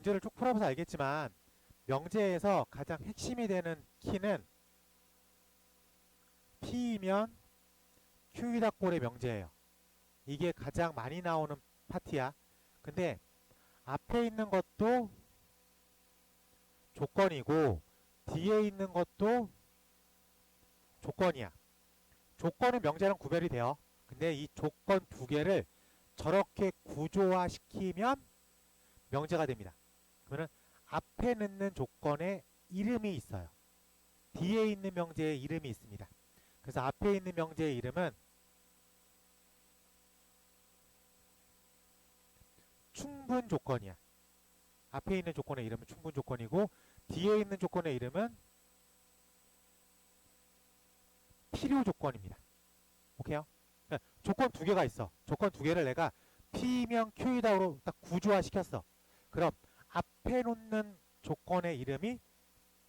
문제를 쭉 풀어봐서 알겠지만 명제에서 가장 핵심이 되는 키는 P이면 Q이다 꼴의 명제예요. 이게 가장 많이 나오는 파트야. 근데 앞에 있는 것도 조건이고 뒤에 있는 것도 조건이야. 조건은 명제랑 구별이 돼요. 근데 이 조건 두 개를 저렇게 구조화시키면 명제가 됩니다. 그러면 앞에 넣는 조건에 이름이 있어요. 뒤에 있는 명제에 이름이 있습니다. 그래서 앞에 있는 명제의 이름은 충분 조건이야. 앞에 있는 조건의 이름은 충분 조건이고 뒤에 있는 조건의 이름은 필요 조건입니다. 오케이요? 그러니까 조건 두 개가 있어. 조건 두 개를 내가 P면 Q이다로 딱 구조화 시켰어. 그럼 앞에 놓는 조건의 이름이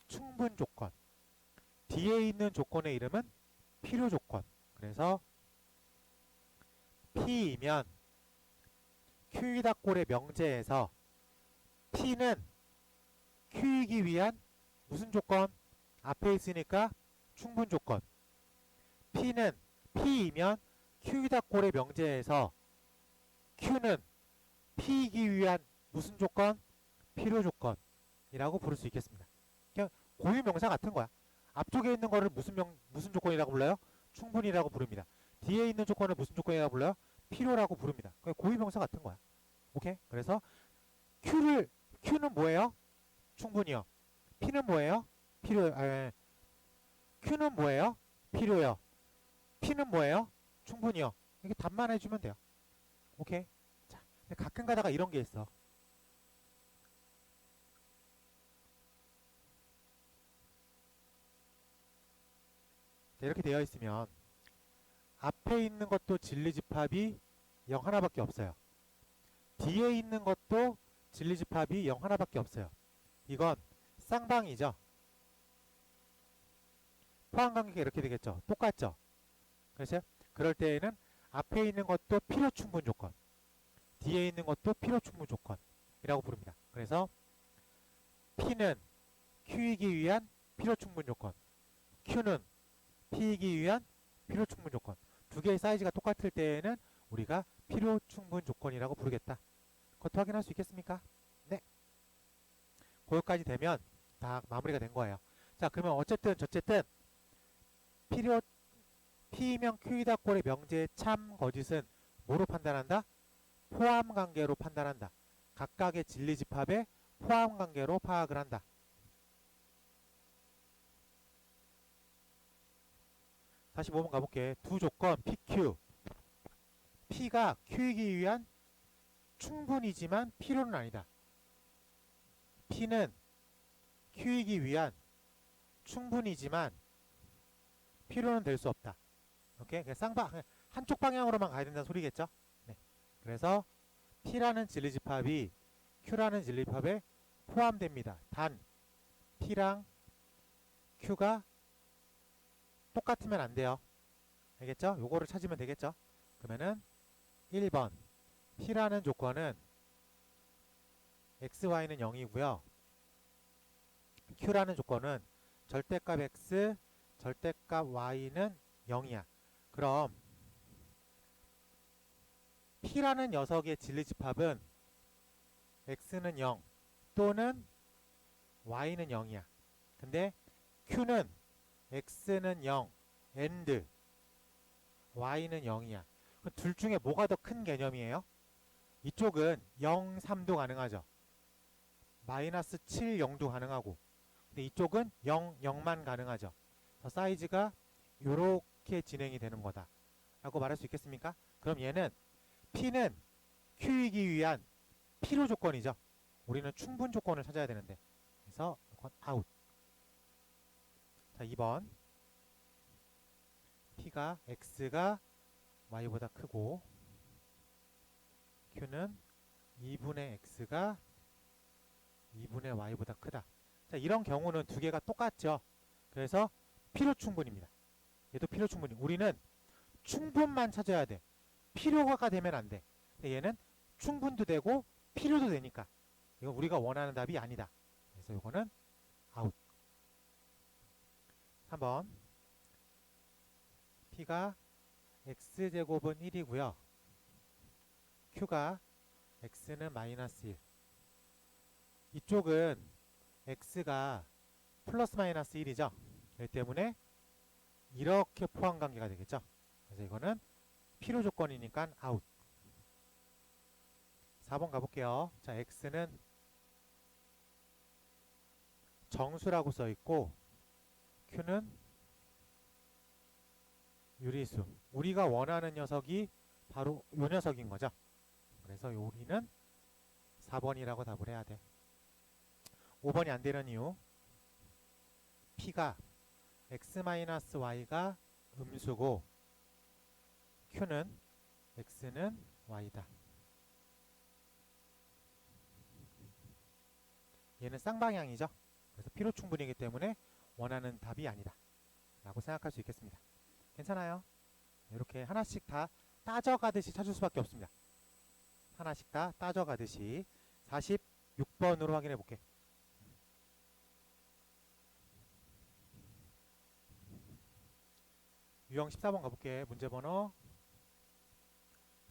충분 조건, 뒤에 있는 조건의 이름은 필요 조건. 그래서 P이면 Q이다 꼴의 명제에서 P는 Q이기 위한 무슨 조건? 앞에 있으니까 충분 조건. P이면 Q이다 꼴의 명제에서 Q는 P이기 위한 무슨 조건? 필요 조건이라고 부를 수 있겠습니다. 그냥 고유명사 같은 거야. 앞쪽에 있는 거를 무슨 조건이라고 불러요? 충분이라고 부릅니다. 뒤에 있는 조건을 무슨 조건이라고 불러요? 필요라고 부릅니다. 그냥 고유명사 같은 거야. 오케이? 그래서 Q는 뭐예요? 충분이요. P는 뭐예요? Q는 뭐예요? 필요요. P는 뭐예요? 충분이요. 이렇게 답만 해주면 돼요. 오케이? 자, 근데 가끔 가다가 이런 게 있어. 이렇게 되어 있으면 앞에 있는 것도 진리집합이 0 하나밖에 없어요. 뒤에 있는 것도 진리집합이 0 하나밖에 없어요. 이건 쌍방이죠. 포함관계가 이렇게 되겠죠. 똑같죠. 그렇죠? 그럴 때에는 앞에 있는 것도 필요충분 조건, 뒤에 있는 것도 필요충분 조건이라고 부릅니다. 그래서 P는 Q이기 위한 필요충분 조건, Q는 P이기 위한 필요충분 조건. 두 개의 사이즈가 똑같을 때에는 우리가 필요충분 조건이라고 부르겠다. 그것도 확인할 수 있겠습니까? 네. 거기까지 되면 다 마무리가 된 거예요. 자, 그러면 어쨌든 P면 Q이다 꼴의 명제의 참 거짓은 뭐로 판단한다? 포함관계로 판단한다. 각각의 진리집합의 포함관계로 파악을 한다. 다시 5번 가볼게. 두 조건 PQ. P가 Q이기 위한 충분이지만 필요는 아니다. P는 Q이기 위한 충분이지만 필요는 될 수 없다. 오케이? 한쪽 방향으로만 가야 된다는 소리겠죠? 네. 그래서 P라는 진리집합이 Q라는 진리집합에 포함됩니다. 단 P랑 Q가 똑같으면 안 돼요. 알겠죠? 요거를 찾으면 되겠죠? 그러면은 1번 P라는 조건은 XY는 0이고요. Q라는 조건은 절대값 X, 절대값 Y는 0이야. 그럼 P라는 녀석의 진리집합은 X는 0 또는 Y는 0이야. 근데 Q는 X는 0 and Y는 0이야. 둘 중에 뭐가 더 큰 개념이에요? 이쪽은 0, 3도 가능하죠. 마이너스 7, 0도 가능하고. 근데 이쪽은 0, 0만 가능하죠. 사이즈가 이렇게 진행이 되는 거다 라고 말할 수 있겠습니까? 그럼 얘는 P는 Q이기 위한 필요 조건이죠. 우리는 충분 조건을 찾아야 되는데. 그래서 이건 아웃. 자, 2번 P가 X가 Y보다 크고 Q는 2분의 X가 2분의 Y보다 크다. 자, 이런 경우는 두 개가 똑같죠. 그래서 필요 충분입니다. 얘도 필요 충분이. 우리는 충분만 찾아야 돼. 필요가 되면 안 돼. 근데 얘는 충분도 되고 필요도 되니까 이건 우리가 원하는 답이 아니다. 그래서 이거는 아웃. 3번 P가 x제곱은 1이고요. Q가 x는 마이너스 1. 이쪽은 x가 플러스 마이너스 1이죠. 그렇기 때문에 이렇게 포함관계가 되겠죠. 그래서 이거는 필요 조건이니까 아웃. 4번 가볼게요. 자, x는 정수라고 써있고 q는 유리수. 우리가 원하는 녀석이 바로 요 녀석인 거죠. 그래서 우리는 4번이라고 답을 해야 돼. 5번이 안 되는 이유. P가 x-y가 음수고 q는 x는 y다. 얘는 쌍방향이죠. 그래서 필요 충분이기 때문에 원하는 답이 아니다 라고 생각할 수 있겠습니다. 괜찮아요? 이렇게 하나씩 다 따져가듯이 찾을 수밖에 없습니다. 하나씩 다 따져가듯이. 46번으로 확인해 볼게. 유형 14번 가볼게. 문제번호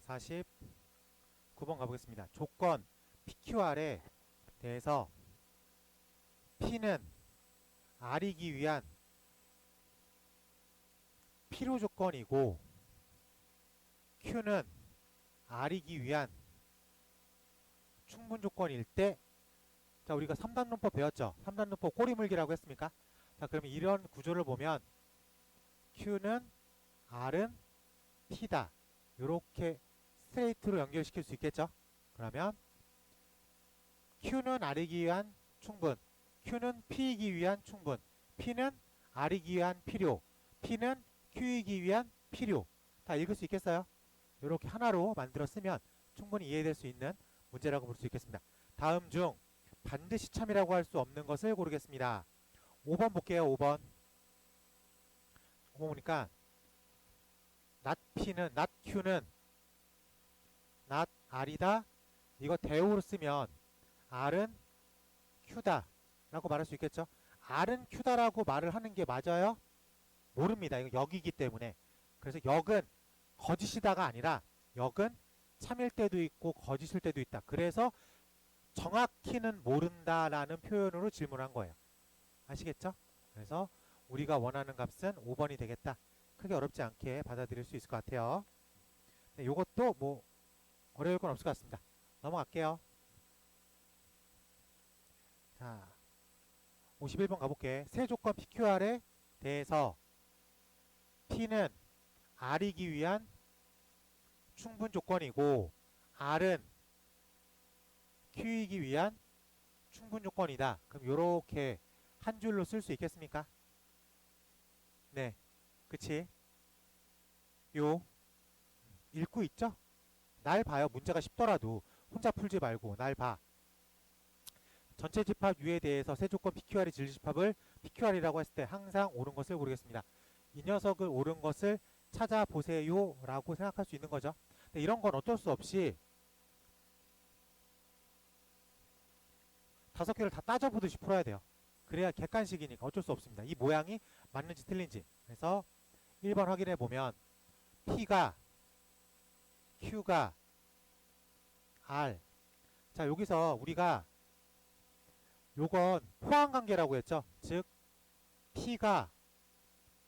49번 가보겠습니다. 조건 PQR에 대해서 P는 R이기 위한 필요 조건이고 Q는 R이기 위한 충분 조건일 때, 자, 우리가 3단론법 배웠죠? 3단론법 꼬리물기라고 했습니까? 자, 그러면 이런 구조를 보면 Q는 R은 P다. 이렇게 스트레이트로 연결시킬 수 있겠죠? 그러면 Q는 R이기 위한 충분, Q는 P이기 위한 충분, P는 R이기 위한 필요, P는 Q이기 위한 필요. 다 읽을 수 있겠어요? 이렇게 하나로 만들어 쓰면 충분히 이해될 수 있는 문제라고 볼 수 있겠습니다. 다음 중 반드시 참이라고 할 수 없는 것을 고르겠습니다. 5번 볼게요. 5번. 5번 보니까 not P는 not Q는 not R이다. 이거 대우로 쓰면 R은 Q다 라고 말할 수 있겠죠. R은 Q다 라고 말을 하는 게 맞아요? 모릅니다. 이거 역이기 때문에. 그래서 역은 거짓이다가 아니라 역은 참일 때도 있고 거짓일 때도 있다. 그래서 정확히는 모른다라는 표현으로 질문한 거예요. 아시겠죠? 그래서 우리가 원하는 값은 5번이 되겠다. 크게 어렵지 않게 받아들일 수 있을 것 같아요. 네, 요것도 뭐 어려울 건 없을 것 같습니다. 넘어갈게요. 자, 51번 가볼게. 세 조건 PQR에 대해서 P는 R이기 위한 충분 조건이고 R은 Q이기 위한 충분 조건이다. 그럼 요렇게 한 줄로 쓸 수 있겠습니까? 네, 그치? 요 읽고 있죠? 날 봐요. 문제가 쉽더라도 혼자 풀지 말고 날 봐. 전체 집합 U에 대해서 세 조건 PQR의 진리집합을 PQR이라고 했을 때 항상 옳은 것을 고르겠습니다. 이 녀석을 옳은 것을 찾아보세요 라고 생각할 수 있는 거죠. 근데 이런 건 어쩔 수 없이 5개를 다 따져보듯이 풀어야 돼요. 그래야 객관식이니까 어쩔 수 없습니다. 이 모양이 맞는지 틀린지. 그래서 1번 확인해 보면 P가 Q가 R. 자, 여기서 우리가 요건 포함관계라고 했죠. 즉 P가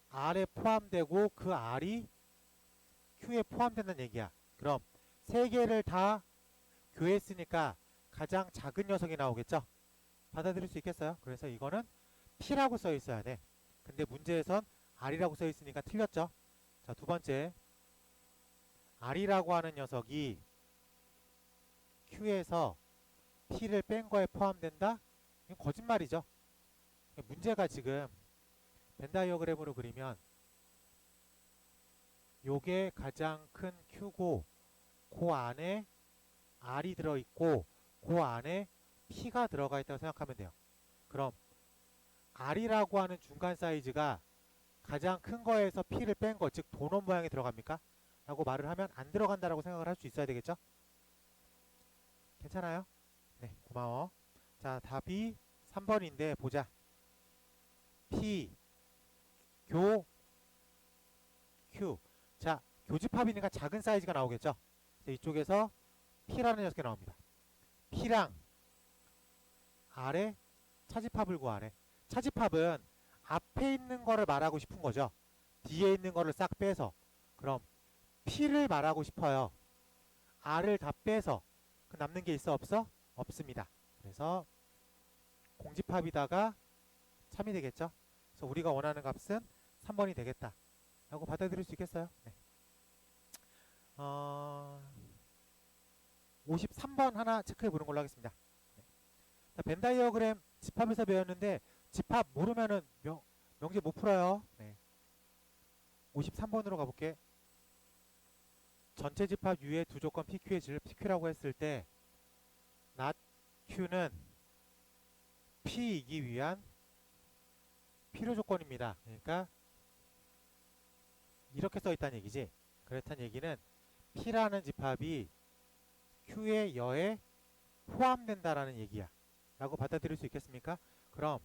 R에 포함되고 그 R이 Q에 포함된다는 얘기야. 그럼 세 개를 다 교했으니까 가장 작은 녀석이 나오겠죠. 받아들일 수 있겠어요? 그래서 이거는 P라고 써 있어야 돼. 근데 문제에선 R이라고 써 있으니까 틀렸죠. 자, 두 번째. R이라고 하는 녀석이 Q에서 P를 뺀 거에 포함된다? 이건 거짓말이죠. 문제가 지금 벤 다이어그램으로 그리면 요게 가장 큰 Q고 그 안에 R이 들어있고 그 안에 P가 들어가 있다고 생각하면 돼요. 그럼 R이라고 하는 중간 사이즈가 가장 큰 거에서 P를 뺀 거, 즉 도넛 모양이 들어갑니까? 라고 말을 하면 안 들어간다라고 생각을 할 수 있어야 되겠죠? 괜찮아요? 네. 고마워. 자, 답이 3번인데 보자. P, 교, Q. 자, 교집합이니까 작은 사이즈가 나오겠죠. 이쪽에서 P라는 녀석이 나옵니다. P랑 R의 차집합을 구하래. 차집합은 앞에 있는 거를 말하고 싶은 거죠. 뒤에 있는 거를 싹 빼서. 그럼 P를 말하고 싶어요. R을 다 빼서. 그 남는 게 있어 없어? 없습니다. 그래서 공집합이다가 참이 되겠죠. 그래서 우리가 원하는 값은 3번이 되겠다 라고 받아들일 수 있겠어요. 네. 53번 하나 체크해 보는 걸로 하겠습니다. 네. 자, 벤 다이어그램 집합에서 배웠는데 집합 모르면은 명제 못 풀어요. 네. 53번으로 가볼게. 전체 집합 U의 두 조건 PQ의 질 PQ라고 했을 때 not Q는 P이기 위한 필요 조건입니다. 그러니까 이렇게 써 있다는 얘기지. 그렇다는 얘기는 P라는 집합이 Q의 여에 포함된다라는 얘기야. 라고 받아들일 수 있겠습니까? 그럼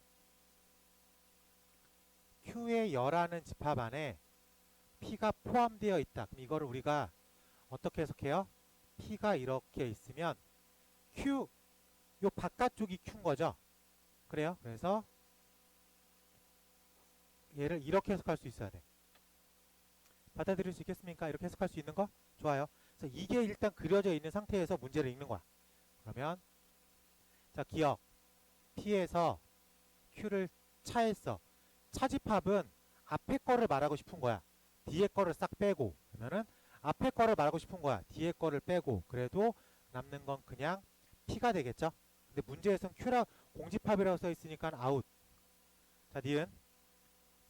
Q의 여라는 집합 안에 P가 포함되어 있다. 그럼 이거를 우리가 어떻게 해석해요? P가 이렇게 있으면 Q, 요 바깥쪽이 Q인 거죠. 그래요? 그래서 얘를 이렇게 해석할 수 있어야 돼. 받아들일 수 있겠습니까? 이렇게 해석할 수 있는 거? 좋아요. 그래서 이게 일단 그려져 있는 상태에서 문제를 읽는 거야. 그러면 자, 기억. P에서 Q를 차했어. 차집합은 앞에 거를 말하고 싶은 거야. 뒤에 거를 싹 빼고. 그러면은 앞에 거를 말하고 싶은 거야. 뒤에 거를 빼고. 그래도 남는 건 그냥 P가 되겠죠. 근데 문제에서는 Q라 공집합이라고 써 있으니까 아웃. 자, 니은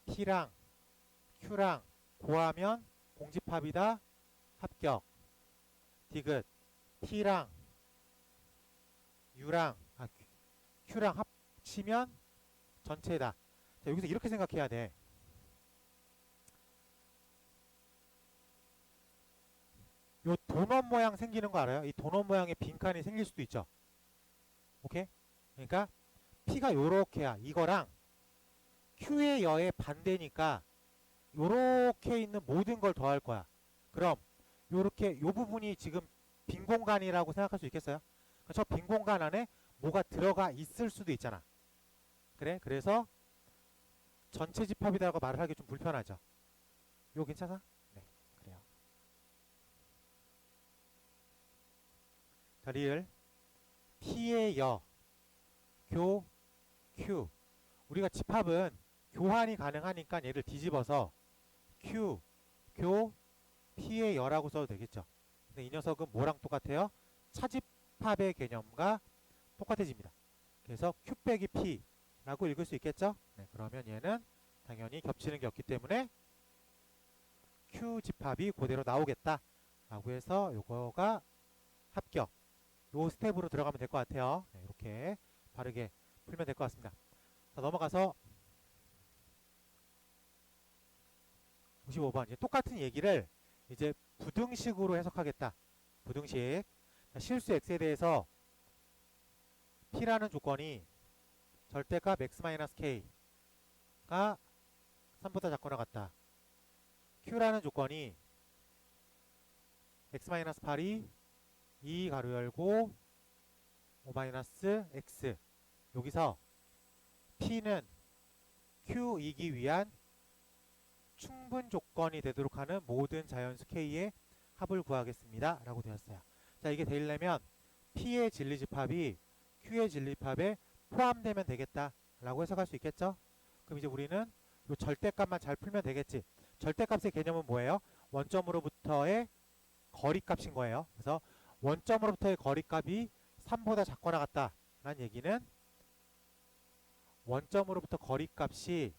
P랑 Q랑 고하면 공집합이다. 합격. 디귿 T랑 U랑 Q랑 합치면 전체다. 자, 여기서 이렇게 생각해야 돼. 요 도넛 모양 생기는 거 알아요? 이 도넛 모양의 빈칸이 생길 수도 있죠. 오케이? 그러니까 P가 요렇게야. 이거랑 Q의 여의 반대니까 요렇게 있는 모든 걸 더할 거야. 그럼 요렇게 요 부분이 지금 빈 공간이라고 생각할 수 있겠어요? 저 빈 공간 안에 뭐가 들어가 있을 수도 있잖아. 그래? 그래서 전체 집합이라고 말을 하기 좀 불편하죠. 요 괜찮아? 네, 그래요. 자, 리을 P의 여, 교, Q. 우리가 집합은 교환이 가능하니까 얘를 뒤집어서 Q, 교, P의 여라고 써도 되겠죠. 근데 이 녀석은 뭐랑 똑같아요? 차집합의 개념과 똑같아집니다. 그래서 Q 빼기 P라고 읽을 수 있겠죠? 네, 그러면 얘는 당연히 겹치는 게 없기 때문에 Q 집합이 그대로 나오겠다 라고 해서 요거가 합격. 요 스텝으로 들어가면 될 것 같아요. 네, 이렇게 바르게 풀면 될 것 같습니다. 자, 넘어가서 55번. 이제 똑같은 얘기를 이제 부등식으로 해석하겠다. 부등식. 자, 실수 x에 대해서 p라는 조건이 절대값 x-k가 3보다 작거나 같다. q라는 조건이 x-8이 2 가로 열고 5-x. 여기서 p는 q이기 위한 충분 조건이 되도록 하는 모든 자연수 k의 합을 구하겠습니다. 라고 되었어요. 자, 이게 되려면 p의 진리집합이 q의 진리집합에 포함되면 되겠다. 라고 해석할 수 있겠죠? 그럼 이제 우리는 이 절대값만 잘 풀면 되겠지. 절대값의 개념은 뭐예요? 원점으로부터의 거리값인 거예요. 그래서 원점으로부터의 거리값이 3보다 작거나 같다. 라는 얘기는 원점으로부터 거리값이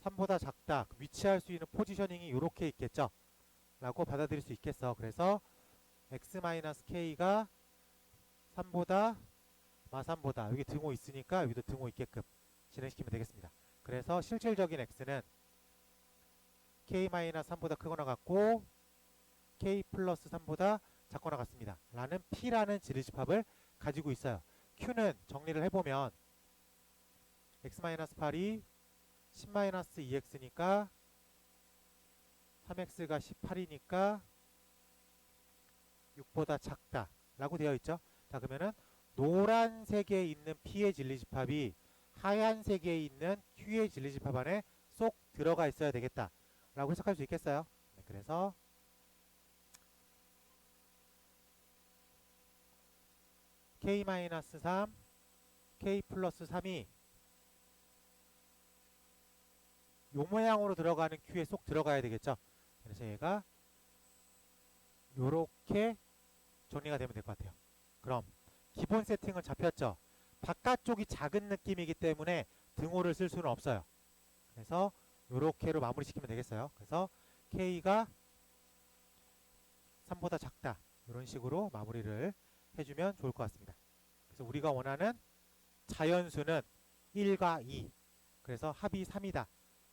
3보다 작다. 위치할 수 있는 포지셔닝이 이렇게 있겠죠. 라고 받아들일 수 있겠어. 그래서 x-k가 3보다 마3보다 여기 등호 있으니까 여기도 등호 있게끔 진행시키면 되겠습니다. 그래서 실질적인 x는 k-3보다 크거나 같고 k 플러스 3보다 작거나 같습니다. 라는 P라는 진리집합을 가지고 있어요. Q는 정리를 해보면 x-8이 10-2x니까 3x가 18이니까 6보다 작다 라고 되어 있죠. 자, 그러면은 노란색에 있는 P의 진리집합이 하얀색에 있는 Q의 진리집합 안에 쏙 들어가 있어야 되겠다 라고 해석할 수 있겠어요. 네, 그래서 K-3, K 플러스 3이 요 모양으로 들어가는 Q에 쏙 들어가야 되겠죠. 그래서 얘가 요렇게 정리가 되면 될 것 같아요. 그럼 기본 세팅은 잡혔죠. 바깥쪽이 작은 느낌이기 때문에 등호를 쓸 수는 없어요. 그래서 요렇게로 마무리 시키면 되겠어요. 그래서 K가 3보다 작다 이런 식으로 마무리를 해주면 좋을 것 같습니다. 그래서 우리가 원하는 자연수는 1과 2 그래서 합이 3이다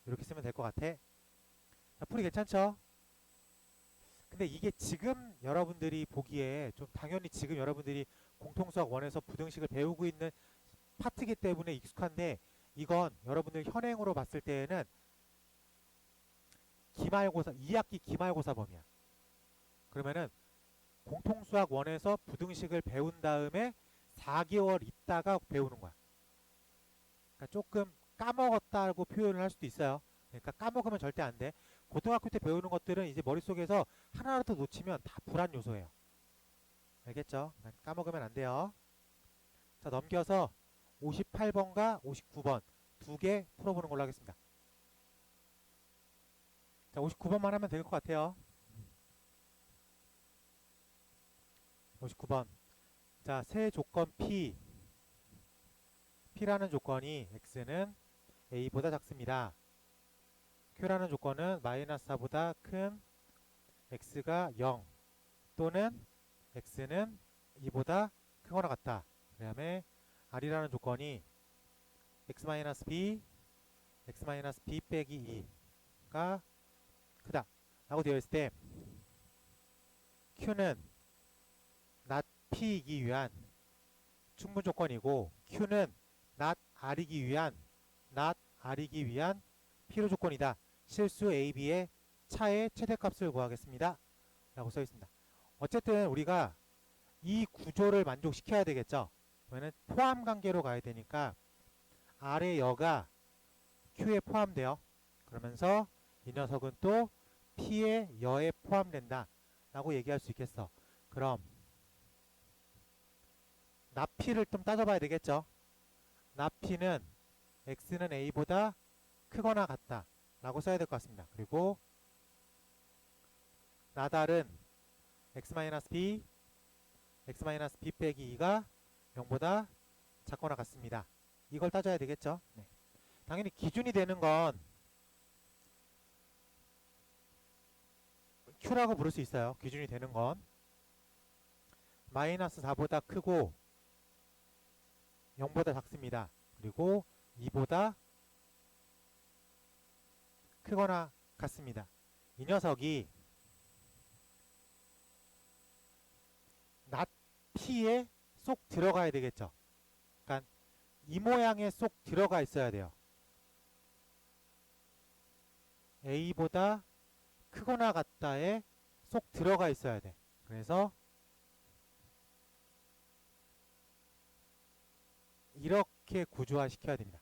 이렇게 쓰면 될 것 같아. 자, 풀이 괜찮죠? 근데 이게 지금 여러분들이 보기에 좀 당연히 지금 여러분들이 공통수학 1에서 부등식을 배우고 있는 파트이기 때문에 익숙한데 이건 여러분들 현행으로 봤을 때에는 기말고사 2학기 기말고사 범위야. 그러면은 공통수학 1에서 부등식을 배운 다음에 4개월 있다가 배우는 거야. 그러니까 조금 까먹었다고 표현을 할 수도 있어요. 그러니까 까먹으면 절대 안 돼. 고등학교 때 배우는 것들은 이제 머릿속에서 하나라도 놓치면 다 불안 요소예요. 알겠죠? 까먹으면 안 돼요. 자, 넘겨서 58번과 59번 두 개 풀어보는 걸로 하겠습니다. 자, 59번만 하면 될 것 같아요. 59번. 자, 세 조건 P라는 조건이 X는 A보다 작습니다. Q라는 조건은 마이너스 4보다 큰 X가 0 또는 X는 2보다 크거나 같다. 그 다음에 R이라는 조건이 X-B, X-B 빼기 2가 크다 라고 되어 있을 때 Q는 not P이기 위한 충분 조건이고 Q는 not R이기 위한 필요 조건이다. 실수 A, B의 차의 최대값을 구하겠습니다. 라고 써 있습니다. 어쨌든 우리가 이 구조를 만족시켜야 되겠죠. 그러면 포함 관계로 가야 되니까 R의 여가 Q에 포함돼요. 그러면서 이 녀석은 또 P의 여에 포함된다 라고 얘기할 수 있겠어. 그럼 납P를 좀 따져봐야 되겠죠. 납P는 X는 A보다 크거나 같다 라고 써야 될 것 같습니다. 그리고 나달은 X-B, X-B 빼기 2가 0보다 작거나 같습니다. 이걸 따져야 되겠죠. 네. 당연히 기준이 되는 건 Q라고 부를 수 있어요. 기준이 되는 건 마이너스 4보다 크고 0보다 작습니다. 그리고 2보다 크거나 같습니다. 이 녀석이 not P에 쏙 들어가야 되겠죠. 그러니까 이 모양에 쏙 들어가 있어야 돼요. A보다 크거나 같다에 쏙 들어가 있어야 돼. 그래서 이렇게 구조화 시켜야 됩니다.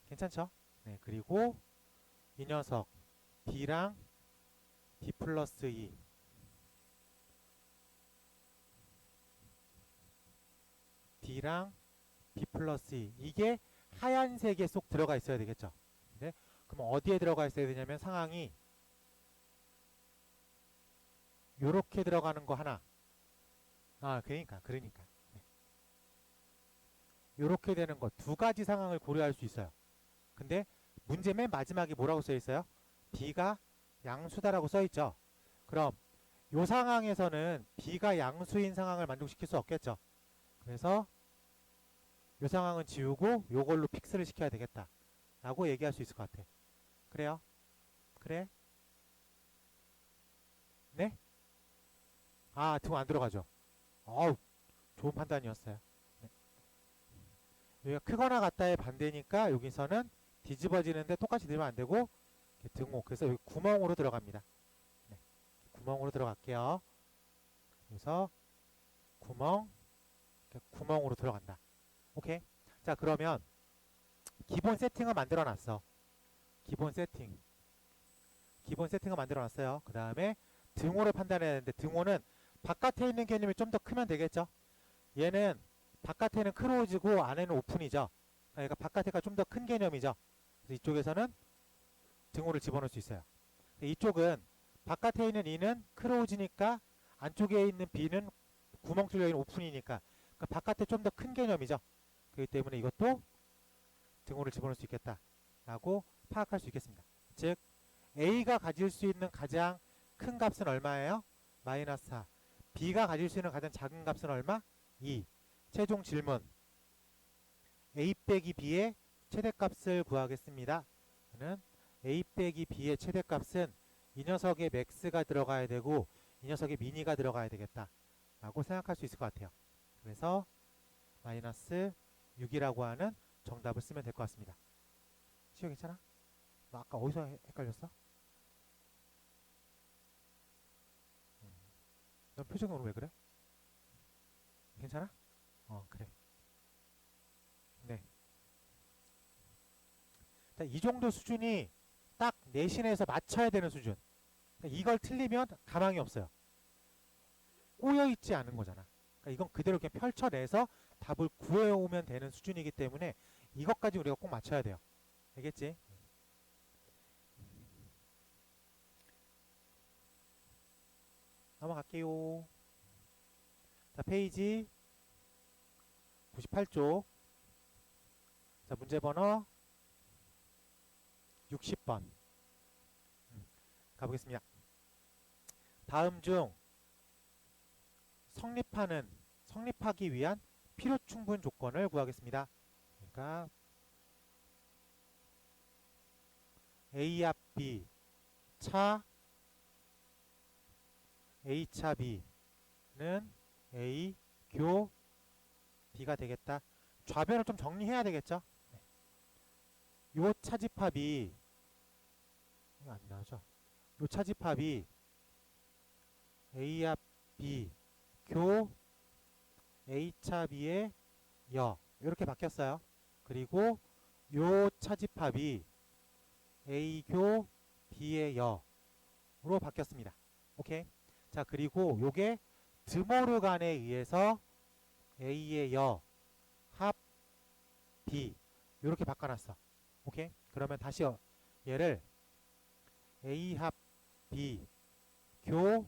괜찮죠? 네, 그리고 이 녀석 B랑 B 플러스 2 D랑 B 플러스 2 이게 하얀색에 쏙 들어가 있어야 되겠죠. 네? 그럼 어디에 들어가 있어야 되냐면 상황이 요렇게 들어가는 거 하나 그러니까 네. 요렇게 되는 거 두 가지 상황을 고려할 수 있어요. 근데 문제 맨 마지막에 뭐라고 써 있어요? B가 양수다라고 써 있죠. 그럼 요 상황에서는 B가 양수인 상황을 만족시킬 수 없겠죠. 그래서 요 상황은 지우고 요걸로 픽스를 시켜야 되겠다 라고 얘기할 수 있을 것 같아. 그래요? 그래? 네? 아, 등호 안 들어가죠. 어우, 좋은 판단이었어요. 네. 여기가 크거나 같다의 반대니까 여기서는 뒤집어지는데 똑같이 넣으면 안 되고 등호. 그래서 여기 구멍으로 들어갑니다. 네. 구멍으로 들어갈게요. 그래서 구멍, 구멍으로 들어간다. 오케이. 자, 그러면 기본 세팅을 만들어 놨어. 기본 세팅. 기본 세팅을 만들어 놨어요. 그 다음에 등호를 판단해야 되는데 등호는 바깥에 있는 개념이 좀 더 크면 되겠죠. 얘는 바깥에는 크로즈고 안에는 오픈이죠. 그러니까 바깥에가 좀 더 큰 개념이죠. 그래서 이쪽에서는 등호를 집어넣을 수 있어요. 이쪽은 바깥에 있는 E는 크로즈니까 안쪽에 있는 B는 구멍 뚫려 있는 오픈이니까 그러니까 바깥에 좀 더 큰 개념이죠. 그렇기 때문에 이것도 등호를 집어넣을 수 있겠다 라고 파악할 수 있겠습니다. 즉 A가 가질 수 있는 가장 큰 값은 얼마예요? 마이너스 4. B가 가질 수 있는 가장 작은 값은 얼마? 2. 최종 질문. A 빼기 B의 최대값을 구하겠습니다. 저는 A 빼기 B의 최대값은 이 녀석의 맥스가 들어가야 되고 이 녀석의 미니가 들어가야 되겠다 라고 생각할 수 있을 것 같아요. 그래서 마이너스 6이라고 하는 정답을 쓰면 될 것 같습니다. 시호 괜찮아? 너 아까 어디서 헷갈렸어? 넌 표정이 오늘 왜 그래? 괜찮아? 그래. 네. 자, 이 정도 수준이 딱 내신에서 맞춰야 되는 수준. 이걸 틀리면 가망이 없어요. 꼬여있지 않은 거잖아. 그러니까 이건 그대로 그냥 펼쳐내서 답을 구해오면 되는 수준이기 때문에 이것까지 우리가 꼭 맞춰야 돼요. 알겠지? 넘어갈게요. 자, 페이지 98쪽. 자, 문제 번호 60번. 가보겠습니다. 다음 중 성립하기 위한 필요 충분 조건을 구하겠습니다. 그러니까 A 앞 B 차 A 차 B는 A 교 B가 되겠다. 좌변을 좀 정리해야 되겠죠. 요 차집합이 이거 안 나오죠. 요 차집합이 A 앞 B 교 A 차 B의 여 이렇게 바뀌었어요. 그리고 요 차집합이 A 교 B의 여로 바뀌었습니다. 오케이. 자, 그리고 요게 드모르간에 의해서 A의 여 합 B 이렇게 바꿔놨어. 오케이. 그러면 다시 얘를 A 합 B 교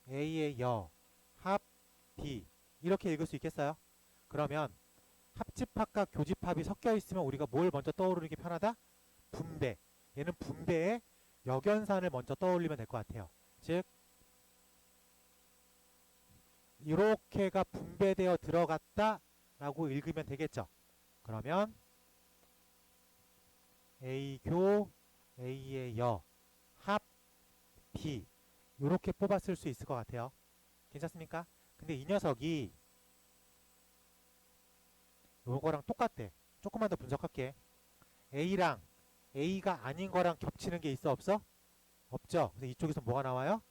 A의 여 합 B 이렇게 읽을 수 있겠어요? 그러면 합집합과 교집합이 섞여 있으면 우리가 뭘 먼저 떠오르는 게 편하다? 분배. 얘는 분배의 역연산을 먼저 떠올리면 될 것 같아요. 즉 이렇게가 분배되어 들어갔다 라고 읽으면 되겠죠. 그러면 A 교 A의 여 합 B 이렇게 뽑아 쓸 수 있을 것 같아요. 괜찮습니까? 근데 이 녀석이 요거랑 똑같대. 조금만 더 분석할게. A랑 A가 아닌 거랑 겹치는 게 있어 없어? 없죠. 그래서 이쪽에서 뭐가 나와요?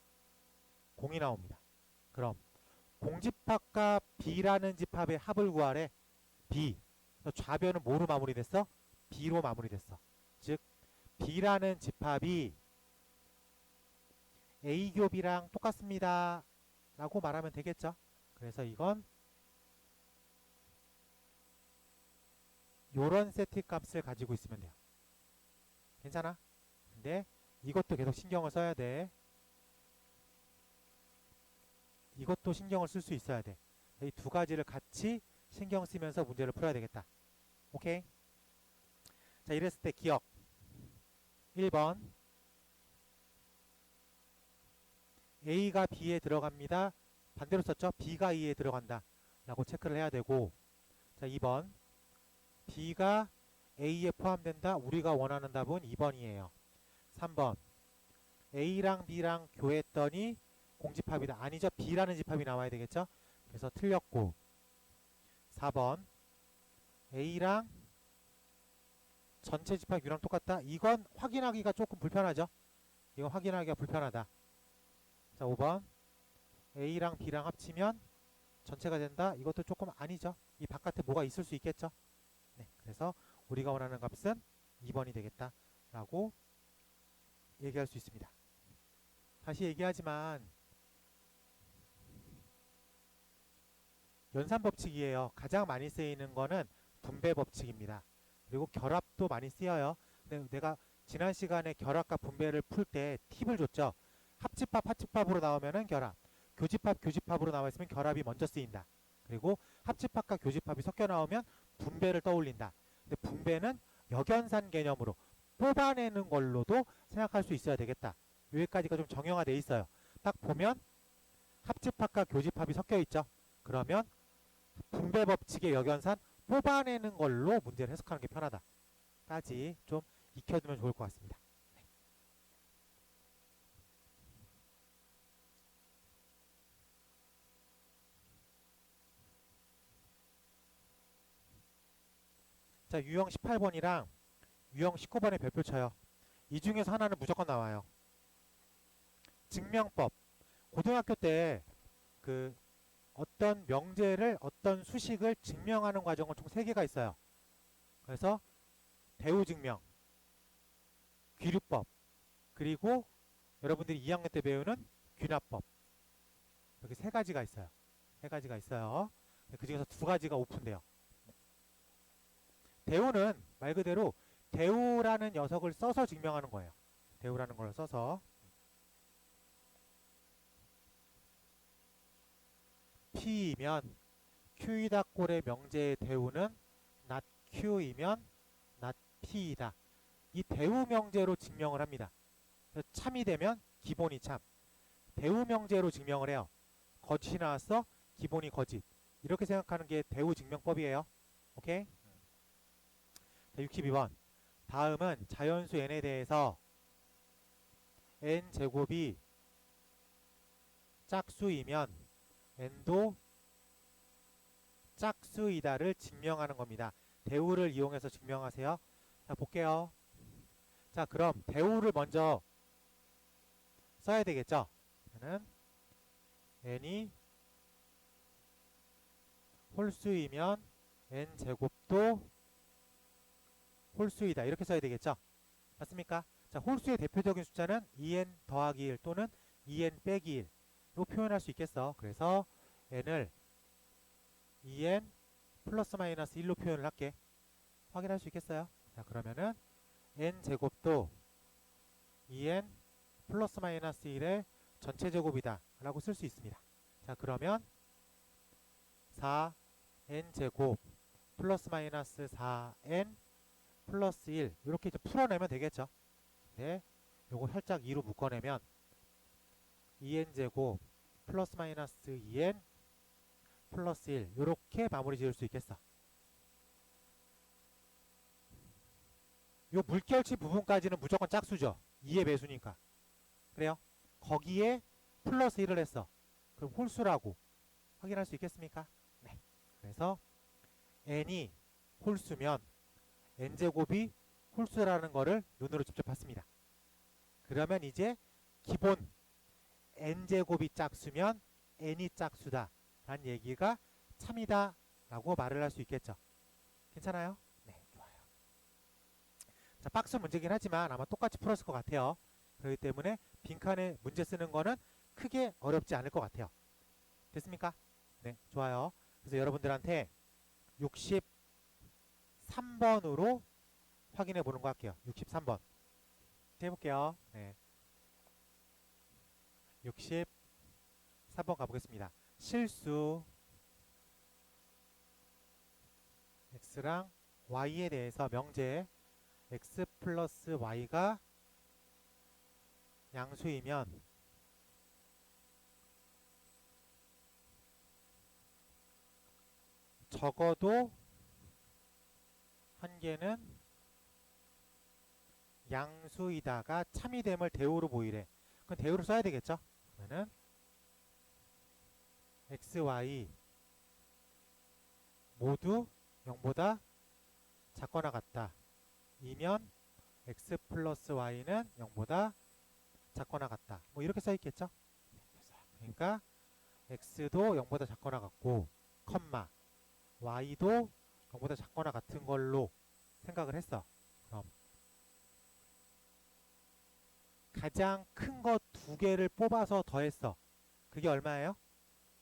공이 나옵니다. 그럼 공집합과 B라는 집합의 합을 구하래. B. 좌변은 뭐로 마무리됐어? B로 마무리됐어. 즉 B라는 집합이 A교비랑 똑같습니다 라고 말하면 되겠죠. 그래서 이건 요런 세트 값을 가지고 있으면 돼요. 괜찮아? 근데 이것도 계속 신경을 써야 돼. 이것도 신경을 쓸 수 있어야 돼. 이 두 가지를 같이 신경 쓰면서 문제를 풀어야 되겠다. 오케이? 자, 이랬을 때 기억. 1번 A가 B에 들어갑니다. 반대로 썼죠? B가 E에 들어간다 라고 체크를 해야 되고, 자 2번 B가 A에 포함된다. 우리가 원하는 답은 2번이에요. 3번 A랑 B랑 교했더니 공집합이다. 아니죠. B라는 집합이 나와야 되겠죠. 그래서 틀렸고 4번 A랑 전체 집합 U랑 똑같다. 이건 확인하기가 조금 불편하죠. 이건 확인하기가 불편하다. 자 5번 A랑 B랑 합치면 전체가 된다. 이것도 조금 아니죠. 이 바깥에 뭐가 있을 수 있겠죠. 네, 그래서 우리가 원하는 값은 2번이 되겠다 라고 얘기할 수 있습니다. 다시 얘기하지만 연산법칙이에요. 가장 많이 쓰이는 거는 분배법칙입니다. 그리고 결합도 많이 쓰여요. 근데 내가 지난 시간에 결합과 분배를 풀 때 팁을 줬죠. 합집합, 합집합으로 나오면은 결합, 교집합, 교집합으로 나와 있으면 결합이 먼저 쓰인다. 그리고 합집합과 교집합이 섞여 나오면 분배를 떠올린다. 근데 분배는 역연산 개념으로 뽑아내는 걸로도 생각할 수 있어야 되겠다. 여기까지가 좀 정형화되어 있어요. 딱 보면 합집합과 교집합이 섞여 있죠. 그러면 분배 법칙의 역연산 뽑아내는 걸로 문제를 해석하는 게 편하다. 까지 좀 익혀두면 좋을 것 같습니다. 네. 자, 유형 18번이랑 유형 19번의 별표 쳐요. 이 중에서 하나는 무조건 나와요. 증명법. 고등학교 때 그 어떤 명제를 어떤 수식을 증명하는 과정은 총 3개가 있어요. 그래서 대우증명, 귀류법, 그리고 여러분들이 2학년 때 배우는 귀납법. 이렇게 3가지가 있어요. 3가지가 있어요. 그 중에서 2가지가 오픈돼요. 대우는 말 그대로 대우라는 녀석을 써서 증명하는 거예요. 대우라는 걸 써서. P이면 Q이다 꼴의 명제의 대우는 not Q이면 not P이다. 이 대우 명제로 증명을 합니다. 참이 되면 기본이 참. 대우 명제로 증명을 해요. 거짓이 나왔어? 기본이 거짓. 이렇게 생각하는 게 대우 증명법이에요. 오케이? 자, 62번. 다음은 자연수 n에 대해서 n제곱이 짝수이면 n도 짝수이다를 증명하는 겁니다. 대우를 이용해서 증명하세요. 자, 볼게요. 자, 그럼 대우를 먼저 써야 되겠죠. 그러면 n이 홀수이면 n제곱도 홀수이다. 이렇게 써야 되겠죠. 맞습니까? 자, 홀수의 대표적인 숫자는 2n 더하기 1 또는 2n 빼기 1로 표현할 수 있겠어. 그래서 n을 2n 플러스 마이너스 1로 표현을 할게. 확인할 수 있겠어요? 자, 그러면은 n제곱도 2n 플러스 마이너스 1의 전체 제곱이다 라고 쓸 수 있습니다. 자, 그러면 4n제곱 플러스 마이너스 4n 플러스 1 이렇게 이제 풀어내면 되겠죠. 네, 요거 살짝 2로 묶어내면 2n제곱 플러스 마이너스 2n 플러스 1 이렇게 마무리 지을 수 있겠어. 요 물결치 부분까지는 무조건 짝수죠. 2의 배수니까. 그래요? 거기에 플러스 1을 했어. 그럼 홀수라고 확인할 수 있겠습니까? 네. 그래서 n이 홀수면 n제곱이 홀수라는 거를 눈으로 직접 봤습니다. 그러면 이제 기본 n제곱이 짝수면 n이 짝수다 라는 얘기가 참이다 라고 말을 할 수 있겠죠. 괜찮아요? 네, 좋아요. 자, 박스 문제긴 하지만 아마 똑같이 풀었을 것 같아요. 그렇기 때문에 빈칸에 문제 쓰는 거는 크게 어렵지 않을 것 같아요. 됐습니까? 네, 좋아요. 그래서 여러분들한테 63번으로 확인해 보는 거 할게요. 63번 해볼게요. 네. 64번 가보겠습니다. 실수 x랑 y에 대해서 명제 x 플러스 y가 양수이면 적어도 한 개는 양수이다가 참이됨을 대우로 보이래. 그럼 대우를 써야 되겠죠? 그러면은 x, y 모두 0보다 작거나 같다. 이면 x 플러스 y는 0보다 작거나 같다. 뭐 이렇게 써있겠죠? 그러니까 x도 0보다 작거나 같고 컴마 y도 0보다 작거나 같은 걸로 생각을 했어. 그럼 가장 큰 거 두 개를 뽑아서 더했어. 그게 얼마예요?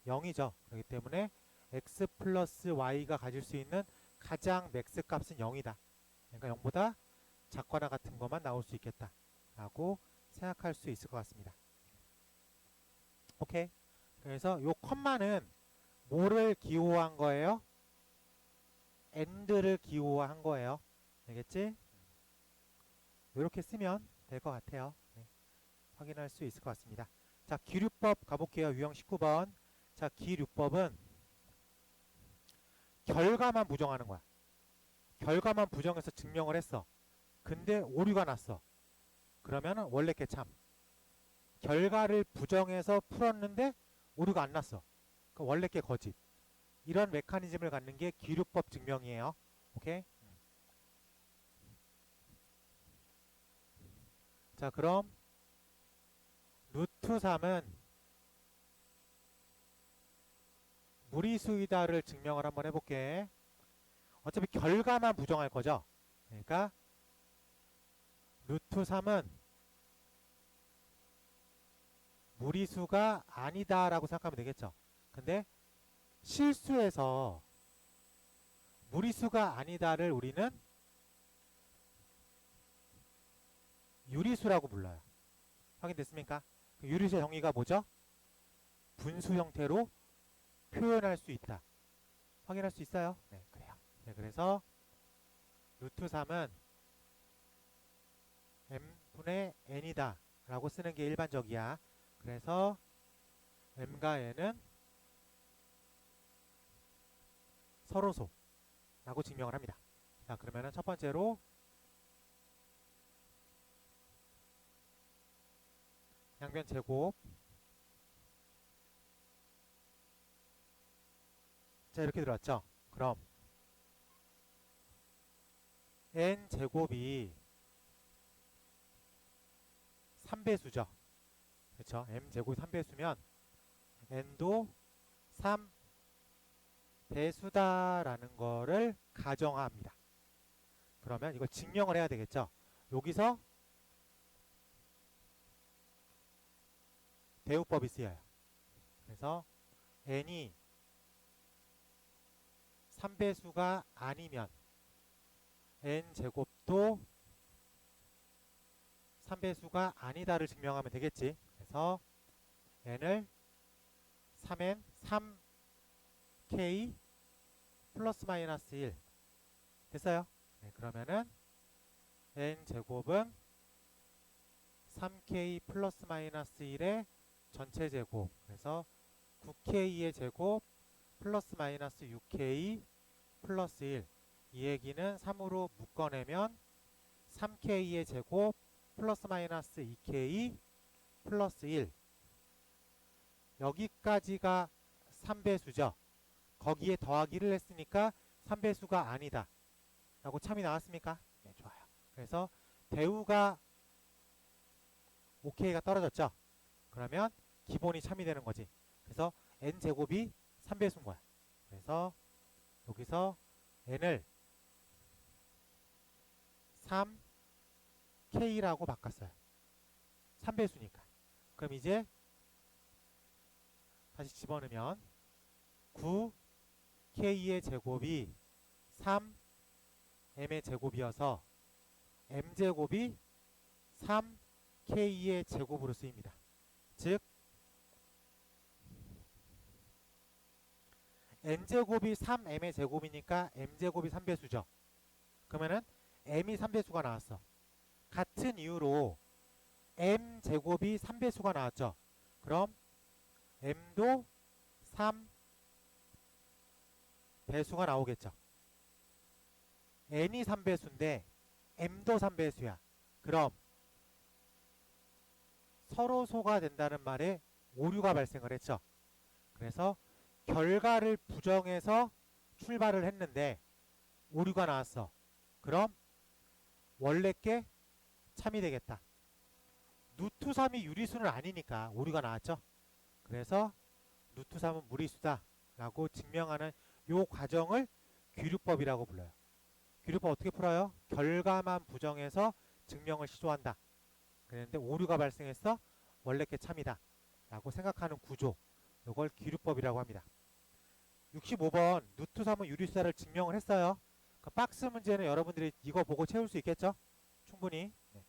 0이죠. 그렇기 때문에 x 플러스 y가 가질 수 있는 가장 맥스 값은 0이다. 그러니까 0보다 작거나 같은 것만 나올 수 있겠다 라고 생각할 수 있을 것 같습니다. 오케이. 그래서 요 컴마는 뭐를 기호한 거예요? and를 기호한 거예요. 알겠지? 이렇게 쓰면 될 것 같아요. 네. 확인할 수 있을 것 같습니다. 자, 기류법 가볼게요. 유형 19번. 자, 기류법은 결과만 부정하는 거야. 결과만 부정해서 증명을 했어. 근데 오류가 났어. 그러면은 원래 게 참. 결과를 부정해서 풀었는데 오류가 안 났어. 그 원래 게 거짓. 이런 메커니즘을 갖는 게 기류법 증명이에요. 오케이? 자, 그럼 루트 3은 무리수이다를 증명을 한번 해볼게. 어차피 결과만 부정할 거죠. 그러니까 루트 3은 무리수가 아니다라고 생각하면 되겠죠. 근데 실수해서 무리수가 아니다를 우리는 유리수라고 불러요. 확인됐습니까? 그 유리수의 정의가 뭐죠? 분수 형태로 표현할 수 있다. 확인할 수 있어요? 네, 그래요. 네, 그래서 루트 3은 m분의 n이다 라고 쓰는 게 일반적이야. 그래서 m과 n은 서로소 라고 증명을 합니다. 자, 그러면은 첫 번째로 양변 제곱. 자, 이렇게 들어왔죠. 그럼 n 제곱이 3배수죠. 그렇죠. m 제곱이 3배수면 n도 3배수다라는 거를 가정합니다. 그러면 이걸 증명을 해야 되겠죠. 여기서 대우법이 쓰여요. 그래서 n이 3배수가 아니면 n제곱도 3배수가 아니다를 증명하면 되겠지. 그래서 n을 3n 3k 플러스 마이너스 1 됐어요. 네, 그러면은 n제곱은 3k 플러스 마이너스 1의 전체 제곱. 그래서 9k의 제곱 플러스 마이너스 6k 플러스 1. 이 얘기는 3으로 묶어내면 3k의 제곱 플러스 마이너스 2k 플러스 1. 여기까지가 3배수죠. 거기에 더하기를 했으니까 3배수가 아니다 라고 참이 나왔습니까? 네, 좋아요. 그래서 대우가 OK가 떨어졌죠. 그러면 기본이 참이 되는 거지. 그래서 n제곱이 3배수인 거야. 그래서 여기서 n을 3k라고 바꿨어요. 3배수니까. 그럼 이제 다시 집어넣으면 9k의 제곱이 3m의 제곱이어서 m제곱이 3k의 제곱으로 쓰입니다. 즉 n제곱이 3m의 제곱이니까 m제곱이 3배수죠. 그러면은 m이 3배수가 나왔어. 같은 이유로 m제곱이 3배수가 나왔죠. 그럼 m도 3배수가 나오겠죠. n이 3배수인데 m도 3배수야. 그럼 서로소가 된다는 말에 오류가 발생을 했죠. 그래서 결과를 부정해서 출발을 했는데 오류가 나왔어. 그럼 원래 게 참이 되겠다. 루트 3이 유리수는 아니니까 오류가 나왔죠. 그래서 루트 3은 무리수다 라고 증명하는 요 과정을 귀류법이라고 불러요. 귀류법 어떻게 풀어요? 결과만 부정해서 증명을 시도한다. 그랬는데 오류가 발생했어. 원래 게 참이다 라고 생각하는 구조, 요걸 귀류법이라고 합니다. 65번 루트 3은 유리수다를 증명을 했어요. 그 박스 문제는 여러분들이 이거 보고 채울 수 있겠죠? 충분히. 네.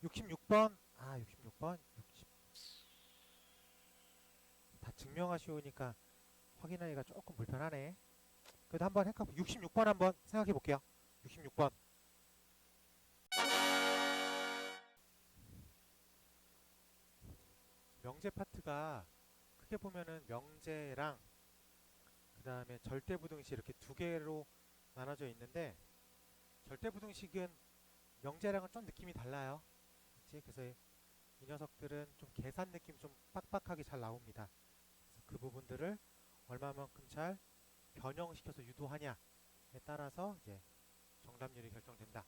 66번 66번 다 증명하시오니까 확인하기가 조금 불편하네. 그래도 한번 66번 한번 생각해 볼게요. 66번 명제 파트가 크게 보면은 명제랑 그 다음에 절대부등식 이렇게 두 개로 나눠져 있는데, 절대부등식은 명제랑은 좀 느낌이 달라요. 그치? 그래서 이 녀석들은 좀 계산 느낌 좀 빡빡하게 잘 나옵니다. 그래서 그 부분들을 얼마만큼 잘 변형시켜서 유도하냐에 따라서 이제 정답률이 결정된다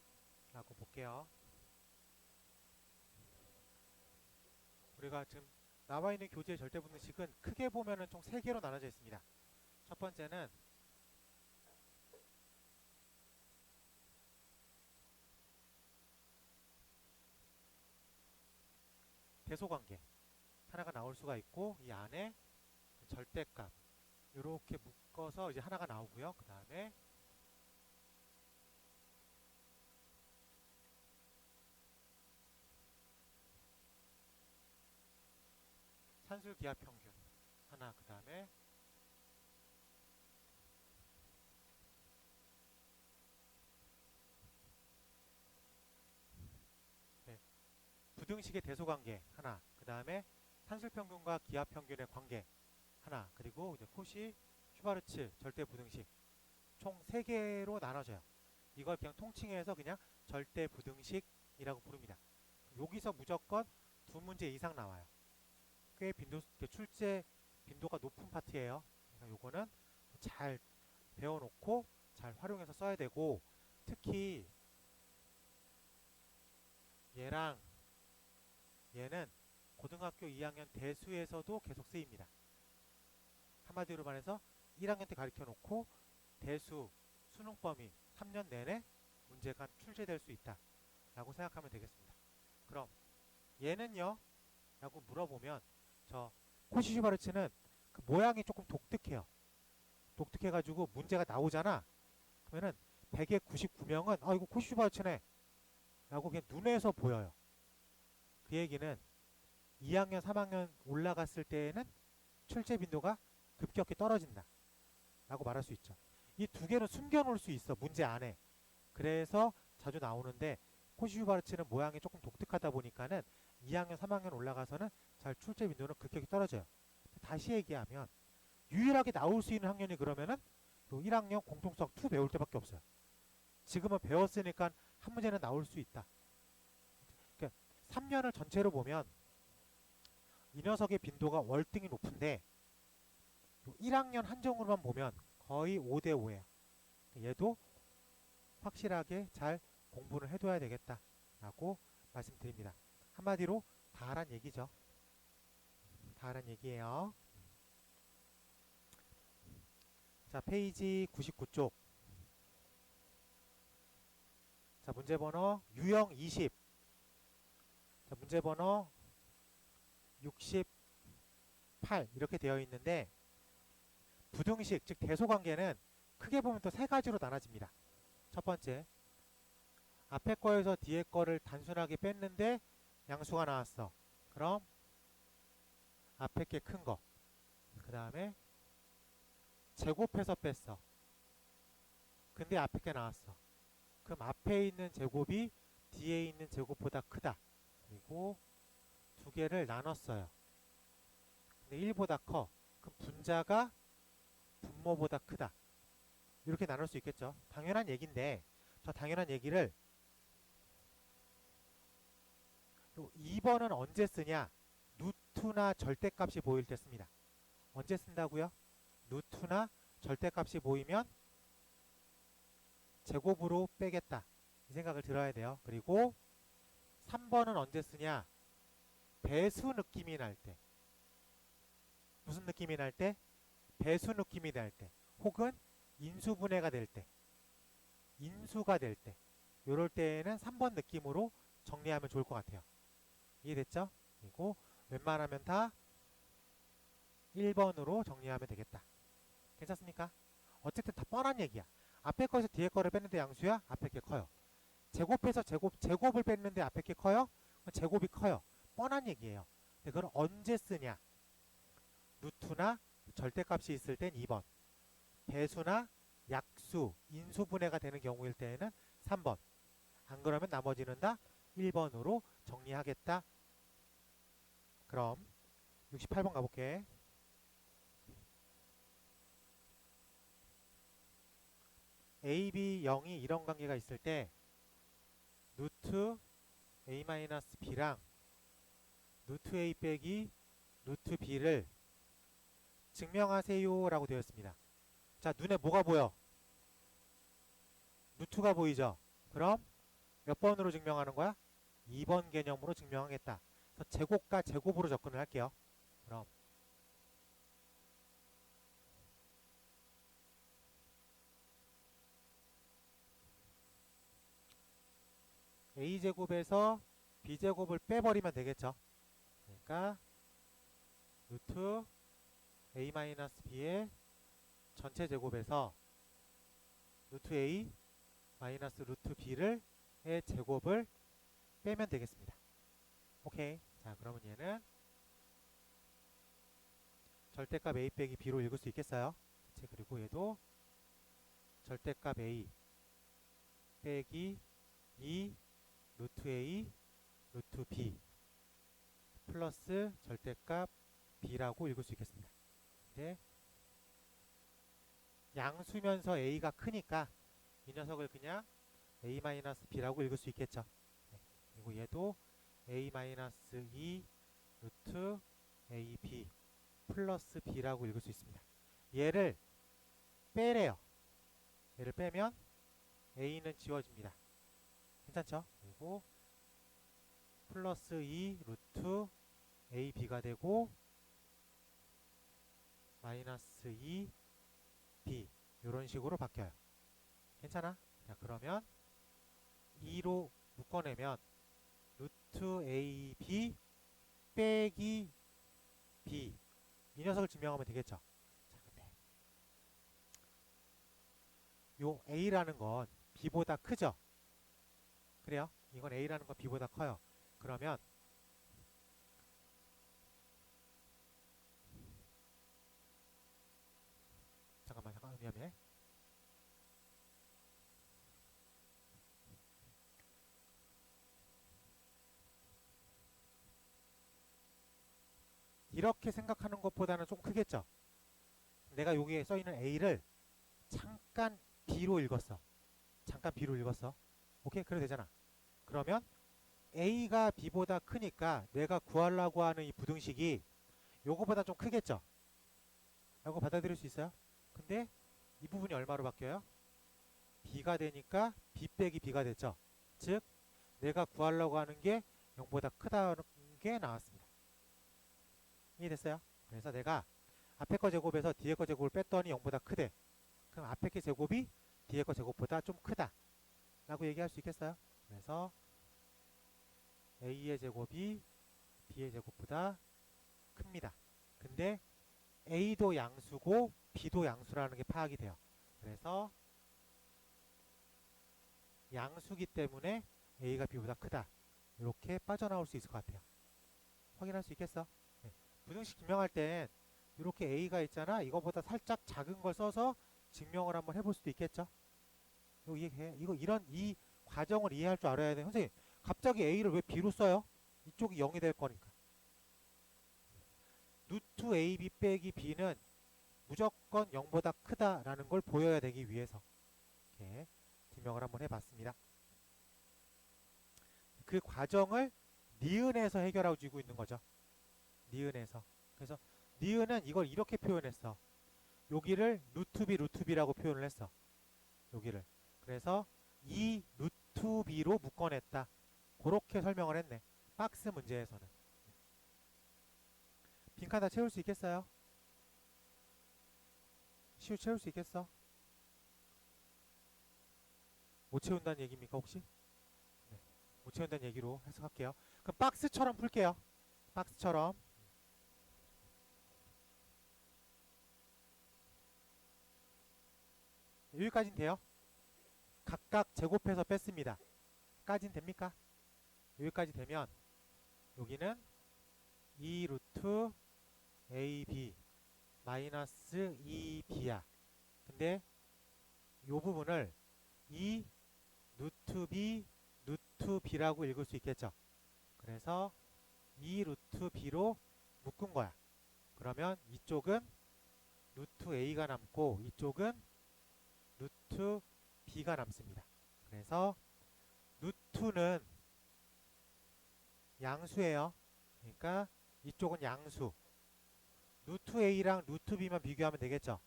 라고 볼게요. 우리가 지금 나와 있는 교재의 절대분식은 크게 보면은 총 3개로 나눠져 있습니다. 첫 번째는 대소관계 하나가 나올 수가 있고, 이 안에 절대값 이렇게 묶어서 이제 하나가 나오고요. 그 다음에 산술기하평균 하나, 그 다음에 네, 부등식의 대소관계 하나, 그 다음에 산술평균과 기하평균의 관계 하나, 그리고 이제 코시 슈바르츠 절대부등식 총 3개로 나눠져요. 이걸 그냥 통칭해서 그냥 절대부등식이라고 부릅니다. 여기서 무조건 2문제 이상 나와요. 꽤 출제 빈도가 높은 파트예요. 그러니까 요거는 잘 배워놓고 잘 활용해서 써야 되고, 특히 얘랑 얘는 고등학교 2학년 대수에서도 계속 쓰입니다. 한마디로 말해서 1학년 때 가르쳐 놓고 대수 수능 범위 3년 내내 문제가 출제될 수 있다 라고 생각하면 되겠습니다. 그럼 얘는요? 라고 물어보면 저 코시슈바르츠는 그 모양이 조금 독특해요. 독특해가지고 문제가 나오잖아. 그러면은 100에 99명은 이거 코시슈바르츠네 라고 그냥 눈에서 보여요. 그 얘기는 2학년 3학년 올라갔을 때에는 출제 빈도가 급격히 떨어진다 라고 말할 수 있죠. 이 두 개는 숨겨놓을 수 있어, 문제 안에. 그래서 자주 나오는데, 코시슈바르츠는 모양이 조금 독특하다 보니까는 2학년 3학년 올라가서는 잘 출제 빈도는 급격히 떨어져요. 다시 얘기하면 유일하게 나올 수 있는 학년이 그러면은 1학년 공통수학 2 배울 때밖에 없어요. 지금은 배웠으니까 한 문제는 나올 수 있다. 그러니까 3년을 전체로 보면 이 녀석의 빈도가 월등히 높은데 1학년 한정으로만 보면 거의 5대 5예요. 얘도 확실하게 잘 공부를 해둬야 되겠다 라고 말씀드립니다. 한마디로 다 하란 얘기죠. 다 하란 얘기예요. 자, 페이지 99쪽. 자, 문제번호 유형 20. 자, 문제번호 68 이렇게 되어 있는데, 부등식 즉 대소관계는 크게 보면 또 3가지로 나눠집니다. 첫 번째, 앞에 거에서 뒤에 거를 단순하게 뺐는데 양수가 나왔어. 그럼 앞에 게 큰 거, 그 다음에 제곱해서 뺐어. 근데 앞에 게 나왔어. 그럼 앞에 있는 제곱이 뒤에 있는 제곱보다 크다. 그리고 두 개를 나눴어요. 근데 1보다 커. 그럼 분자가 분모보다 크다. 이렇게 나눌 수 있겠죠. 당연한 얘기인데, 저 당연한 얘기를 2번은 언제 쓰냐? 루트나 절대값이 보일 때 씁니다. 언제 쓴다고요? 루트나 절대값이 보이면 제곱으로 빼겠다. 이 생각을 들어야 돼요. 그리고 3번은 언제 쓰냐? 배수 느낌이 날 때. 무슨 느낌이 날 때? 배수 느낌이 날 때. 혹은 인수분해가 될 때. 인수가 될 때. 요럴 때에는 3번 느낌으로 정리하면 좋을 것 같아요. 이해됐죠? 그리고 웬만하면 다 1번으로 정리하면 되겠다. 괜찮습니까? 어쨌든 다 뻔한 얘기야. 앞에 거에서 뒤에 거를 뺐는데 양수야? 앞에 게 커요. 제곱해서 제곱을 뺐는데 앞에 게 커요? 제곱이 커요. 뻔한 얘기예요. 근데 그걸 언제 쓰냐? 루트나 절대값이 있을 땐 2번. 배수나 약수, 인수분해가 되는 경우일 때에는 3번. 안 그러면 나머지는 다 1번으로 정리하겠다. 그럼 68번 가볼게. a, b, 0이 이런 관계가 있을 때 루트 a-b랑 루트 a 빼기 루트 b를 증명하세요 라고 되어 있습니다. 자, 눈에 뭐가 보여? 루트가 보이죠? 그럼 몇 번으로 증명하는 거야? 2번 개념으로 증명하겠다. 그래서 제곱과 제곱으로 접근을 할게요. 그럼 a제곱에서 b제곱을 빼버리면 되겠죠. 그러니까 루트 a-b의 전체 제곱에서 루트 a 마이너스 루트 b를 의 제곱을 빼면 되겠습니다. 오케이. 자, 그러면 얘는 절대값 a 빼기 b로 읽을 수 있겠어요? 그치? 그리고 얘도 절대값 a 빼기 2 루트 a 루트 b 플러스 절대값 b라고 읽을 수 있겠습니다. 근데 양수면서 a가 크니까 이 녀석을 그냥 a-b라고 읽을 수 있겠죠. 네. 그리고 얘도 a-2 루트 ab 플러스 b라고 읽을 수 있습니다. 얘를 빼래요. 얘를 빼면 a는 지워집니다. 괜찮죠? 그리고 플러스 2 루트 ab가 되고 마이너스 2 b 이런 식으로 바뀌어요. 괜찮아? 자, 그러면 2로 묶어내면 루트 ab 빼기 b 이 녀석을 증명하면 되겠죠. 자, 근데 요 a라는 건 b보다 크죠? 그래요? 이건 a라는 건 b보다 커요. 그러면 잠깐만 위험해. 이렇게 생각하는 것보다는 좀 크겠죠? 내가 여기에 써있는 a를 잠깐 b로 읽었어. 잠깐 b로 읽었어. 오케이? 그래도 되잖아. 그러면 a가 b보다 크니까 내가 구하려고 하는 이 부등식이 요거보다 좀 크겠죠? 라고 받아들일 수 있어요? 근데 이 부분이 얼마로 바뀌어요? b가 되니까 b 빼기 b가 됐죠? 즉 내가 구하려고 하는 게 0보다 크다는 게 나왔습니다. 이해됐어요? 그래서 내가 앞에 거 제곱에서 뒤에 거 제곱을 뺐더니 0보다 크대. 그럼 앞에 게 제곱이 뒤에 거 제곱보다 좀 크다 라고 얘기할 수 있겠어요? 그래서 a의 제곱이 b의 제곱보다 큽니다. 근데 a도 양수고 b도 양수라는 게 파악이 돼요. 그래서 양수기 때문에 a가 b보다 크다. 이렇게 빠져나올 수 있을 것 같아요. 확인할 수 있겠어? 네. 부등식 증명할 땐 이렇게 a가 있잖아. 이거보다 살짝 작은 걸 써서 증명을 한번 해볼 수도 있겠죠? 이런 이 과정을 이해할 줄 알아야 돼. 선생님, 갑자기 a를 왜 b로 써요? 이쪽이 0이 될 거니까. 루트 ab 빼기 b는 무조건 0보다 크다라는 걸 보여야 되기 위해서 이렇게 증명을 한번 해봤습니다. 그 과정을 니은에서 해결하고 있는 거죠. 니은에서. 그래서 니은은 이걸 이렇게 표현했어. 여기를 루트 b 루트 b라고 표현을 했어. 여기를. 그래서 이 루트 b로 묶어냈다. 그렇게 설명을 했네. 박스 문제에서는. 빈칸 다 채울 수 있겠어요? 시우 채울 수 있겠어? 못 채운다는 얘기입니까 혹시? 네. 못 채운다는 얘기로 해석할게요. 그럼 박스처럼 풀게요. 박스처럼. 여기까지는 돼요. 각각 제곱해서 뺐습니다. 까진 됩니까? 여기까지 되면 여기는 2 루트 AB 마이너스 2B야. 근데 이 부분을 2 루트 B 루트 B라고 읽을 수 있겠죠. 그래서 2 루트 B로 묶은 거야. 그러면 이쪽은 루트 A가 남고 이쪽은 루트 B가 남습니다. 그래서 루트는 양수예요. 그러니까 이쪽은 양수. 루트 A랑 루트 B만 비교하면 되겠죠.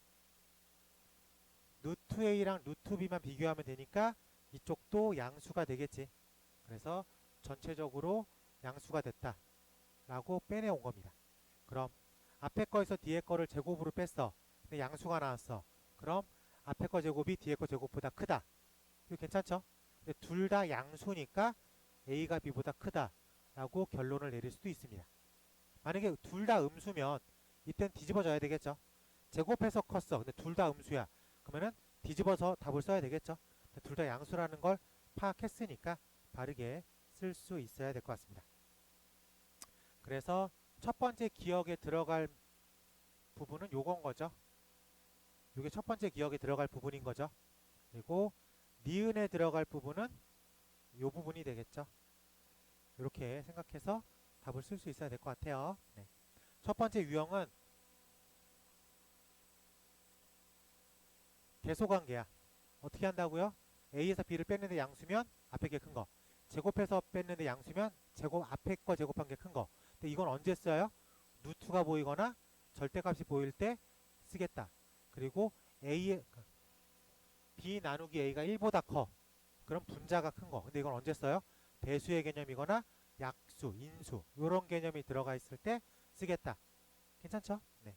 루트 A랑 루트 B만 비교하면 되니까 이쪽도 양수가 되겠지. 그래서 전체적으로 양수가 됐다 라고 빼내온 겁니다. 그럼 앞에 거에서 뒤에 거를 제곱으로 뺐어. 근데 양수가 나왔어. 그럼 앞에 거 제곱이 뒤에 거 제곱보다 크다. 이거 괜찮죠? 근데 둘 다 양수니까 A가 B보다 크다 라고 결론을 내릴 수도 있습니다. 만약에 둘 다 음수면 이땐 뒤집어져야 되겠죠. 제곱해서 컸어. 근데 둘 다 음수야. 그러면은 뒤집어서 답을 써야 되겠죠. 둘 다 양수라는 걸 파악했으니까 바르게 쓸 수 있어야 될 것 같습니다. 그래서 첫 번째 기억에 들어갈 부분은 요건 거죠. 요게 첫 번째 기억에 들어갈 부분인 거죠. 그리고 니은에 들어갈 부분은 요 부분이 되겠죠. 이렇게 생각해서 답을 쓸 수 있어야 될 것 같아요. 네. 첫 번째 유형은 계소관계야. 어떻게 한다고요? A에서 B를 뺐는데 양수면 앞에 게 큰 거. 제곱해서 뺐는데 양수면 앞에 거 제곱한 게 큰 거. 근데 이건 언제 써요? 루트가 보이거나 절대값이 보일 때 쓰겠다. 그리고 B 나누기 A가 1보다 커. 그럼 분자가 큰 거. 근데 이건 언제 써요? 배수의 개념이거나 약수, 인수 이런 개념이 들어가 있을 때 쓰겠다. 괜찮죠? 네.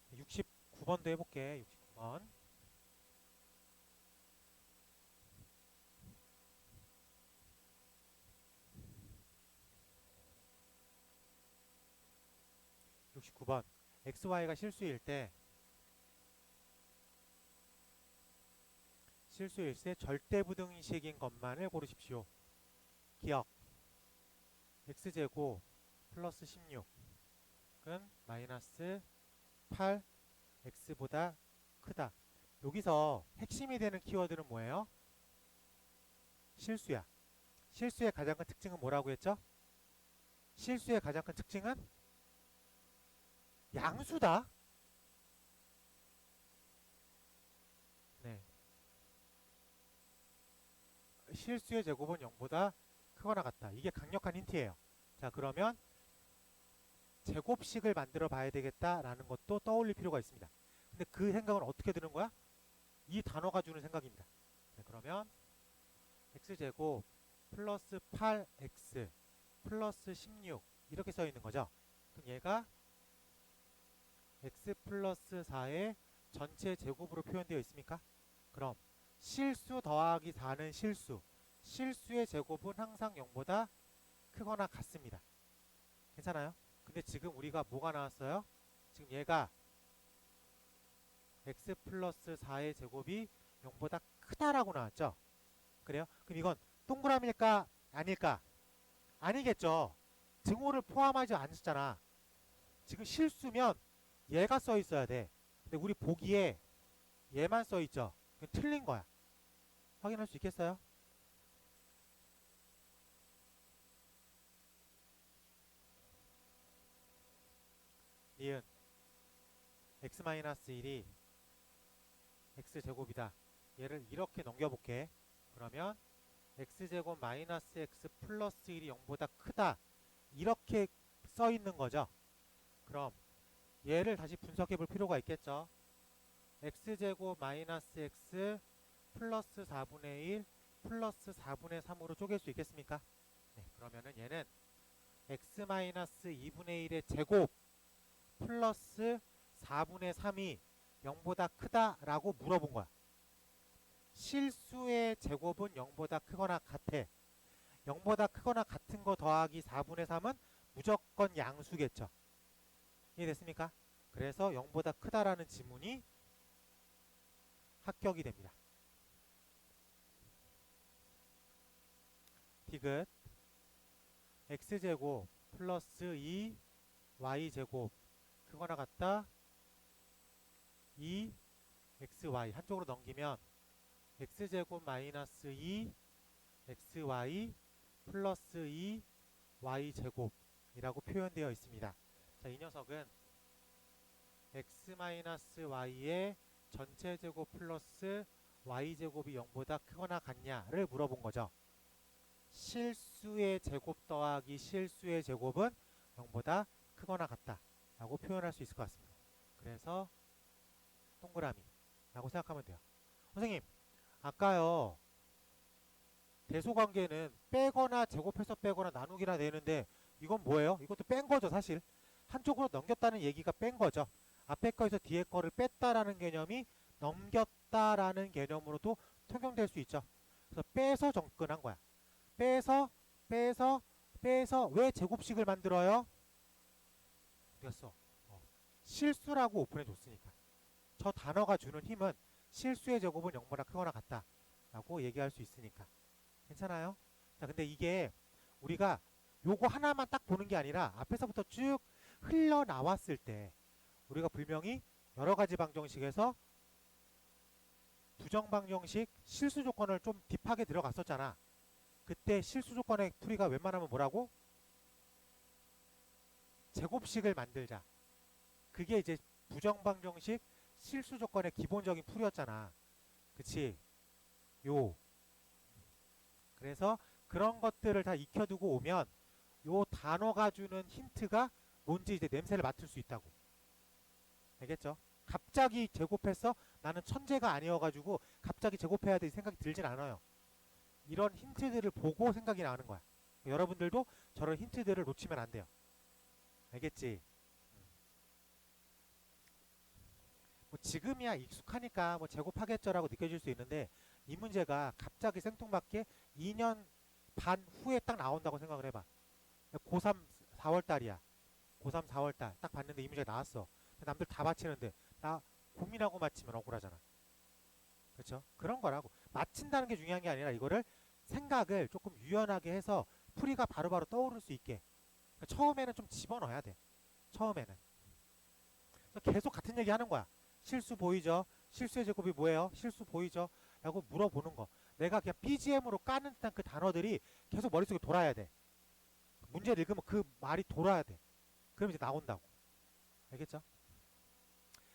네, 69번도 해볼게. 69번. 69번. XY가 실수일 때 절대부등식인 것만을 고르십시오. 기억. x제곱 플러스 16은 마이너스 8 x보다 크다. 여기서 핵심이 되는 키워드는 뭐예요? 실수야. 실수의 가장 큰 특징은 뭐라고 했죠? 실수의 가장 큰 특징은 양수다. 네. 실수의 제곱은 0보다 크거나 같다. 이게 강력한 힌트예요. 자, 그러면 제곱식을 만들어 봐야 되겠다라는 것도 떠올릴 필요가 있습니다. 근데 그 생각은 어떻게 드는 거야? 이 단어가 주는 생각입니다. 네, 그러면 x제곱 플러스 8x 플러스 16 이렇게 써 있는 거죠. 그럼 얘가 x 플러스 4의 전체 제곱으로 표현되어 있습니까? 그럼 실수 더하기 4는 실수의 제곱은 항상 0보다 크거나 같습니다. 괜찮아요? 근데 지금 우리가 뭐가 나왔어요? 지금 얘가 x 플러스 4의 제곱이 0보다 크다라고 나왔죠? 그래요? 그럼 이건 동그라미일까? 아닐까? 아니겠죠. 증오를 포함하지 않았잖아. 지금 실수면 얘가 써 있어야 돼. 근데 우리 보기에 얘만 써 있죠. 그건 틀린 거야. 확인할 수 있겠어요? 니은 x-1이 x제곱이다. 얘를 이렇게 넘겨볼게. 그러면 x제곱 마이너스 x 플러스 1이 0보다 크다. 이렇게 써 있는 거죠. 그럼 얘를 다시 분석해 볼 필요가 있겠죠. x제곱 마이너스 x 플러스 4분의 1 플러스 4분의 3으로 쪼갤 수 있겠습니까? 네, 그러면은 얘는 x 마이너스 2분의 1의 제곱 플러스 4분의 3이 0보다 크다라고 물어본 거야. 실수의 제곱은 0보다 크거나 같아. 0보다 크거나 같은 거 더하기 4분의 3은 무조건 양수겠죠. 이해됐습니까? 그래서 0보다 크다라는 지문이 합격이 됩니다. 디귿 x제곱 플러스 2 y제곱 크거나 같다 2 xy 한쪽으로 넘기면 x제곱 마이너스 2 xy 플러스 2 y제곱이라고 표현되어 있습니다. 자, 이 녀석은 x 마이너스 y의 전체 제곱 플러스 y제곱이 0보다 크거나 같냐를 물어본 거죠. 실수의 제곱 더하기 실수의 제곱은 0보다 크거나 같다 라고 표현할 수 있을 것 같습니다. 그래서 동그라미 라고 생각하면 돼요. 선생님, 아까요 대소관계는 빼거나 제곱해서 빼거나 나누기나 되는데 이건 뭐예요? 이것도 뺀 거죠. 사실 한쪽으로 넘겼다는 얘기가 뺀 거죠. 앞에 거에서 뒤에 거를 뺐다라는 개념이 넘겼다라는 개념으로도 통용될 수 있죠. 그래서 빼서 접근한 거야. 빼서 왜 제곱식을 만들어요? 됐어. 실수라고 오픈해 줬으니까. 저 단어가 주는 힘은 실수의 제곱은 0보다 크거나 같다 라고 얘기할 수 있으니까. 괜찮아요? 자, 근데 이게 우리가 요거 하나만 딱 보는 게 아니라 앞에서부터 쭉 흘러나왔을 때 우리가 분명히 여러가지 방정식에서 부정방정식 실수 조건을 좀 딥하게 들어갔었잖아. 그때 실수 조건의 풀이가 웬만하면 뭐라고? 제곱식을 만들자. 그게 이제 부정방정식 실수 조건의 기본적인 풀이였잖아. 그치? 그래서 그런 것들을 다 익혀두고 오면 요 단어가 주는 힌트가 뭔지 이제 냄새를 맡을 수 있다고. 알겠죠? 갑자기 제곱해서 나는 천재가 아니어가지고 갑자기 제곱해야 될 생각이 들진 않아요. 이런 힌트들을 보고 생각이 나는 거야. 여러분들도 저런 힌트들을 놓치면 안 돼요. 알겠지? 뭐 지금이야 익숙하니까 뭐 제곱하겠죠라고 느껴질 수 있는데 이 문제가 갑자기 생뚱맞게 2년 반 후에 딱 나온다고 생각을 해봐. 고3 4월달이야. 고3 4월달 딱 봤는데 이 문제가 나왔어. 남들 다 맞히는데 나 고민하고 맞히면 억울하잖아. 그렇죠? 그런 거라고. 맞힌다는 게 중요한 게 아니라 이거를 생각을 조금 유연하게 해서 풀이가 바로바로 떠오를 수 있게. 그러니까 처음에는 좀 집어넣어야 돼. 처음에는. 계속 같은 얘기 하는 거야. 실수 보이죠? 실수의 제곱이 뭐예요? 실수 보이죠? 라고 물어보는 거. 내가 그냥 BGM으로 까는 듯한 그 단어들이 계속 머릿속에 돌아야 돼. 문제를 읽으면 그 말이 돌아야 돼. 그럼 이제 나온다고. 알겠죠?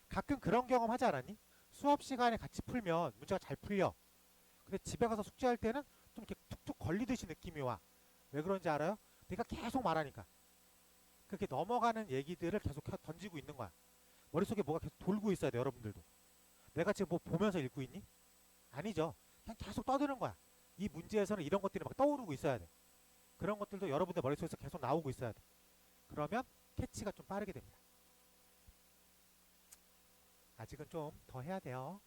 가끔 그런 경험 하지 않았니? 수업 시간에 같이 풀면 문제가 잘 풀려. 근데 집에 가서 숙제할 때는 좀 이렇게 툭툭 걸리듯이 느낌이 와. 왜 그런지 알아요? 내가 계속 말하니까. 그렇게 넘어가는 얘기들을 계속 던지고 있는 거야. 머릿속에 뭐가 계속 돌고 있어야 돼, 여러분들도. 내가 지금 뭐 보면서 읽고 있니? 아니죠. 그냥 계속 떠드는 거야. 이 문제에서는 이런 것들이 막 떠오르고 있어야 돼. 그런 것들도 여러분들 머릿속에서 계속 나오고 있어야 돼. 그러면 캐치가 좀 빠르게 됩니다. 아직은 좀 더 해야 돼요.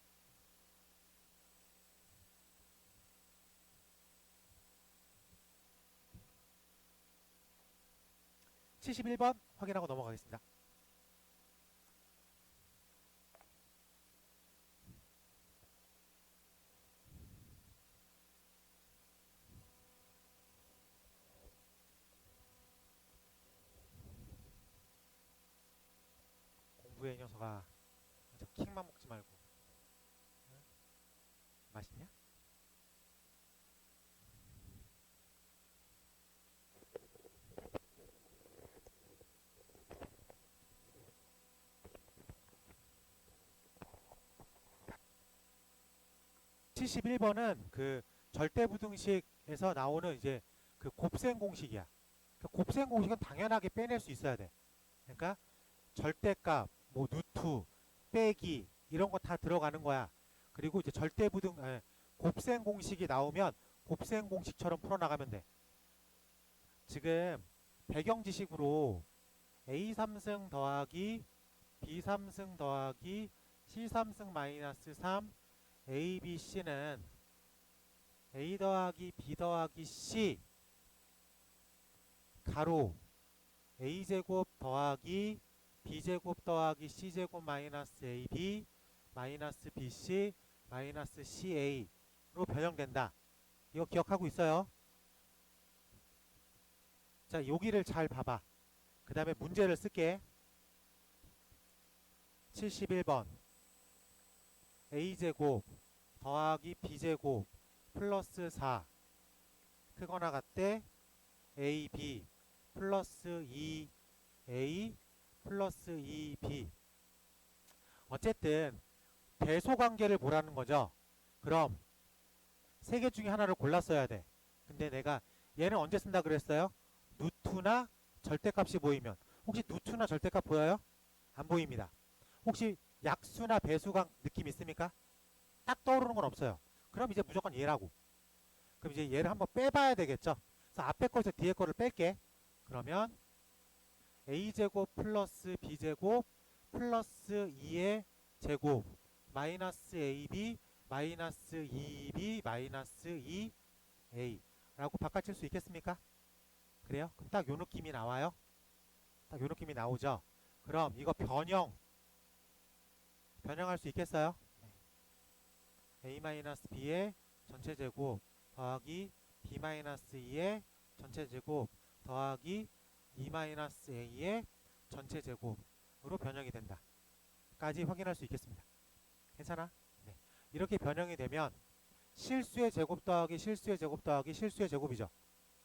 (71번) 확인하고 넘어가겠습니다. 공부해 이 녀석아. 저 킥만 먹지 말고. 응? 맛있냐? 71번은 그 절대부등식에서 나오는 이제 그 곱셈 공식이야. 그 곱셈 공식은 당연하게 빼낼 수 있어야 돼. 그러니까 절대값, 뭐 누투, 빼기 이런 거 다 들어가는 거야. 그리고 이제 곱셈 공식이 나오면 곱셈 공식처럼 풀어나가면 돼. 지금 배경 지식으로 A3승 더하기 B3승 더하기 C3승 마이너스 3 A, B, C는 A 더하기 B 더하기 C 가로 A제곱 더하기 B제곱 더하기 C제곱 마이너스 AB 마이너스 BC 마이너스 CA로 변형된다. 이거 기억하고 있어요? 자, 여기를 잘 봐봐. 그 다음에 문제를 쓸게. 71번 A제곱 더하기 B제곱 플러스 4 크거나 같대 AB 플러스 2A 플러스 2B. 어쨌든 대소관계를 보라는 거죠. 그럼 세 개 중에 하나를 골랐어야 돼. 근데 내가 얘는 언제 쓴다 그랬어요? 누투나 절대값이 보이면. 혹시 누투나 절대값 보여요? 안 보입니다. 혹시 약수나 배수가 느낌 있습니까? 딱 떠오르는 건 없어요. 그럼 이제 무조건 얘라고. 그럼 이제 얘를 한번 빼봐야 되겠죠. 그래서 앞에 거에서 뒤에 거를 뺄게. 그러면 A제곱 플러스 B제곱 플러스 2의 제곱 마이너스 AB 마이너스 2B 마이너스 2A 라고 바꿔칠 수 있겠습니까? 그래요? 그럼 딱 요 느낌이 나와요. 딱 요 느낌이 나오죠. 그럼 이거 변형할 수 있겠어요? A-B의 전체 제곱 더하기 B-2의 전체 제곱 더하기 2-A의 전체 제곱으로 변형이 된다. 까지 확인할 수 있겠습니다. 괜찮아? 네. 이렇게 변형이 되면 실수의 제곱 더하기 실수의 제곱 더하기 실수의 제곱이죠.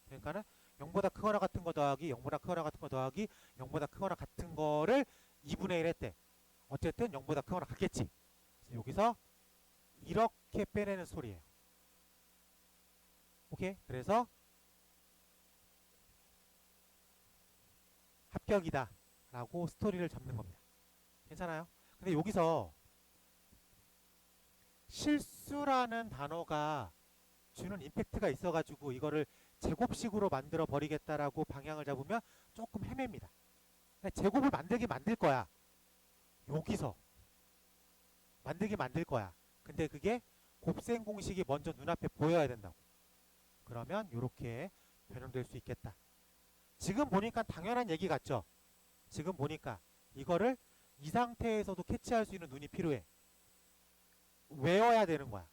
그러니까는 0보다 크거나 같은 거 더하기 0보다 크거나 같은 거 더하기 0보다 크거나 같은 거를 2분의 1 했대. 어쨌든 0보다 크거나 같겠지. 여기서 이렇게 빼내는 소리예요. 오케이? 그래서 합격이다 라고 스토리를 잡는 겁니다. 괜찮아요? 근데 여기서 실수라는 단어가 주는 임팩트가 있어가지고 이거를 제곱식으로 만들어 버리겠다라고 방향을 잡으면 조금 헤맵니다. 제곱을 만들 거야. 여기서 만들 거야. 근데 그게 곱셈 공식이 먼저 눈앞에 보여야 된다고. 그러면 이렇게 변형될 수 있겠다. 지금 보니까 당연한 얘기 같죠? 지금 보니까 이거를 이 상태에서도 캐치할 수 있는 눈이 필요해. 외워야 되는 거야.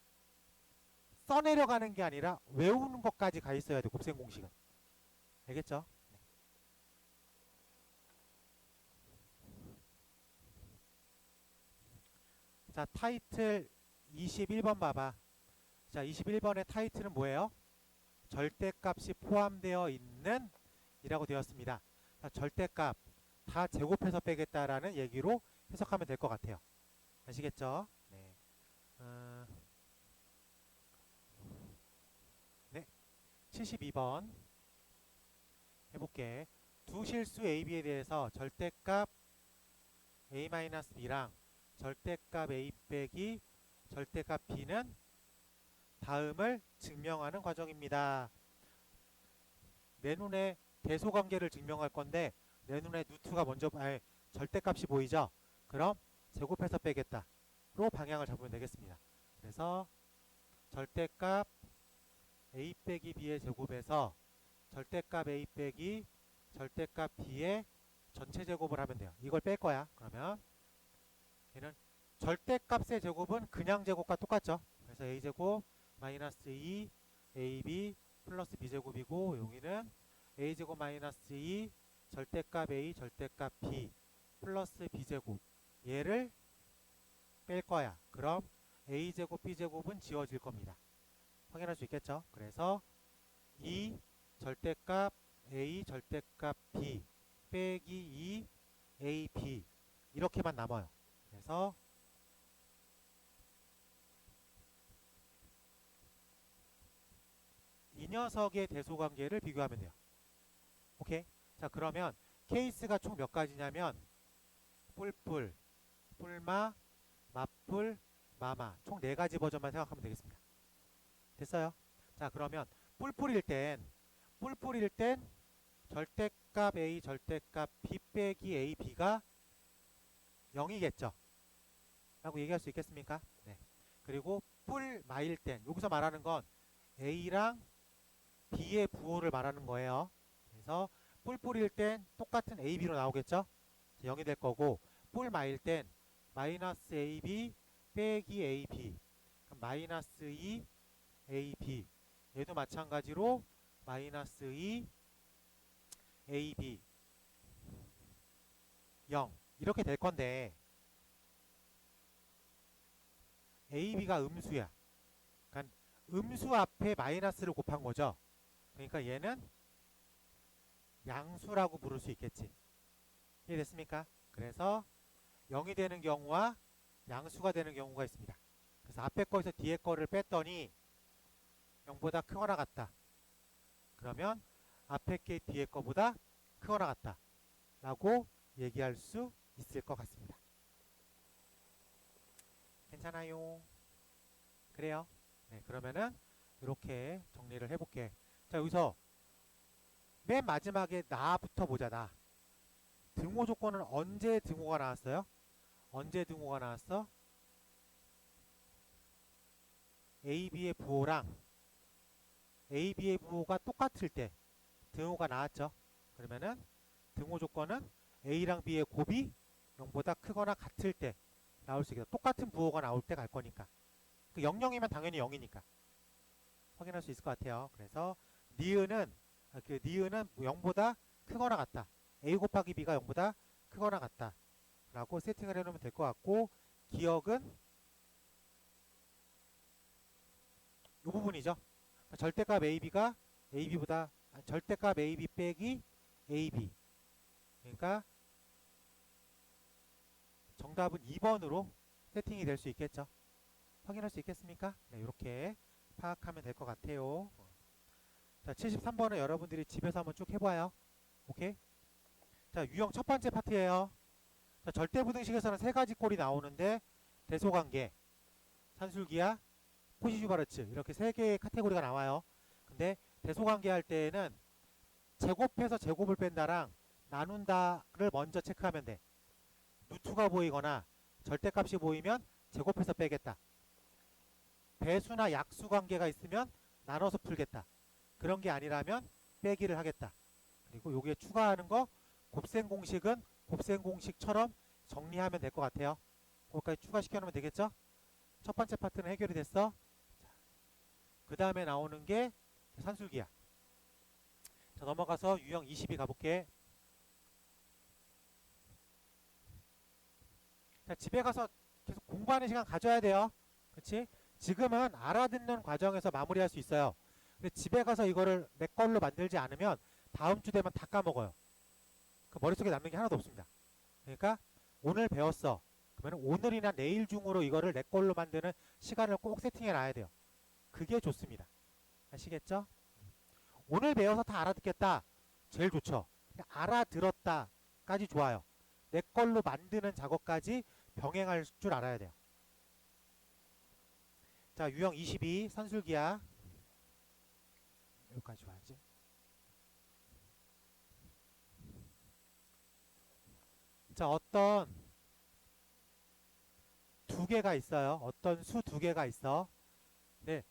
써내려가는 게 아니라 외우는 것까지 가 있어야 돼. 곱셈 공식은. 알겠죠? 네. 자, 타이틀 21번 봐봐. 자, 21번의 타이틀은 뭐예요? 절대값이 포함되어 있는 이라고 되었습니다. 자, 절대값 다 제곱해서 빼겠다라는 얘기로 해석하면 될 것 같아요. 아시겠죠? 네. 네. 72번 해볼게. 두 실수 A, B에 대해서 절대값 A-B랑 절대값 A 빼기 절대값 B는 다음을 증명하는 과정입니다. 내 눈에 대소관계를 증명할 건데 내 눈에 누트가 먼저 절대값이 보이죠? 그럼 제곱해서 빼겠다로 방향을 잡으면 되겠습니다. 그래서 절대값 A 빼기 B의 제곱에서 절대값 A 빼기 절대값 B의 전체 제곱을 하면 돼요. 이걸 뺄 거야. 그러면 얘는 절대값의 제곱은 그냥 제곱과 똑같죠. 그래서 A제곱 마이너스 2 AB 플러스 B제곱이고 여기는 A제곱 마이너스 2 절대값 A 절대값 B 플러스 B제곱 얘를 뺄 거야. 그럼 A제곱 B제곱은 지워질 겁니다. 확인할 수 있겠죠? 그래서 2 절대값 A 절대값 B 빼기 2 AB 이렇게만 남아요. 그래서 녀석의 대소관계를 비교하면 돼요. 오케이? 자, 그러면 케이스가 총 몇 가지냐면 뿔뿔, 뿔마, 맞뿔, 마마 총 4가지 버전만 생각하면 되겠습니다. 됐어요? 자, 그러면 뿔뿔일 땐 절대값 A, 절대값 B 빼기 A, B가 0이겠죠? 라고 얘기할 수 있겠습니까? 네. 그리고 뿔마일 땐 여기서 말하는 건 A랑 B의 부호를 말하는 거예요. 그래서 뿔뿔일 땐 똑같은 A, B로 나오겠죠? 0이 될 거고 뿔마일 땐 마이너스 AB 빼기 AB 마이너스 2 AB 얘도 마찬가지로 마이너스 2 AB 0 이렇게 될 건데 AB가 음수야. 그러니까 음수 앞에 마이너스를 곱한 거죠. 그러니까 얘는 양수라고 부를 수 있겠지. 이해됐습니까? 그래서 0이 되는 경우와 양수가 되는 경우가 있습니다. 그래서 앞에 거에서 뒤에 거를 뺐더니 0보다 크거나 같다. 그러면 앞에 게 뒤에 거보다 크거나 같다 라고 얘기할 수 있을 것 같습니다. 괜찮아요? 그래요? 네, 그러면은 이렇게 정리를 해볼게. 자, 여기서 맨 마지막에 나부터 보자. 나 등호 조건은 언제 등호가 나왔어요? 언제 등호가 나왔어? AB의 부호랑 AB의 부호가 똑같을 때 등호가 나왔죠. 그러면은 등호 조건은 A랑 B의 곱이 0보다 크거나 같을 때 나올 수 있겠다. 똑같은 부호가 나올 때 갈 거니까. 그 00이면 당연히 0이니까. 확인할 수 있을 것 같아요. 그래서 니은은 0보다 크거나 같다. A 곱하기 B가 0보다 크거나 같다. 라고 세팅을 해놓으면 될 것 같고 기억은 이 부분이죠. 절대값 AB가 AB보다 절대값 AB 빼기 AB 그러니까 정답은 2번으로 세팅이 될 수 있겠죠. 확인할 수 있겠습니까? 네, 이렇게 파악하면 될 것 같아요. 자, 73번은 여러분들이 집에서 한번 쭉 해봐요. 오케이? 자, 유형 첫 번째 파트예요. 자, 절대부등식에서는 3가지 꼴이 나오는데 대소관계, 산술기하, 포시슈바르츠 이렇게 3개의 카테고리가 나와요. 근데 대소관계 할 때에는 제곱해서 제곱을 뺀다랑 나눈다를 먼저 체크하면 돼. 루트가 보이거나 절대값이 보이면 제곱해서 빼겠다. 배수나 약수 관계가 있으면 나눠서 풀겠다. 그런 게 아니라면 빼기를 하겠다. 그리고 여기에 추가하는 거 곱셈 공식은 곱셈 공식처럼 정리하면 될 것 같아요. 거기까지 추가시켜 놓으면 되겠죠? 첫 번째 파트는 해결이 됐어. 그 다음에 나오는 게 산술기야. 자, 넘어가서 유형 22 가볼게. 자, 집에 가서 계속 공부하는 시간 가져야 돼요. 그렇지? 지금은 알아듣는 과정에서 마무리할 수 있어요. 근데 집에 가서 이거를 내 걸로 만들지 않으면 다음 주 되면 다 까먹어요. 그 머릿속에 남는 게 하나도 없습니다. 그러니까 오늘 배웠어. 그러면 오늘이나 내일 중으로 이거를 내 걸로 만드는 시간을 꼭 세팅해 놔야 돼요. 그게 좋습니다. 아시겠죠? 오늘 배워서 다 알아듣겠다. 제일 좋죠. 알아들었다까지 좋아요. 내 걸로 만드는 작업까지 병행할 줄 알아야 돼요. 자, 유형 22 산술기야. 여기까지 봐야지. 자, 어떤 두 개가 있어요. 어떤 수 두 개가 있어. 네,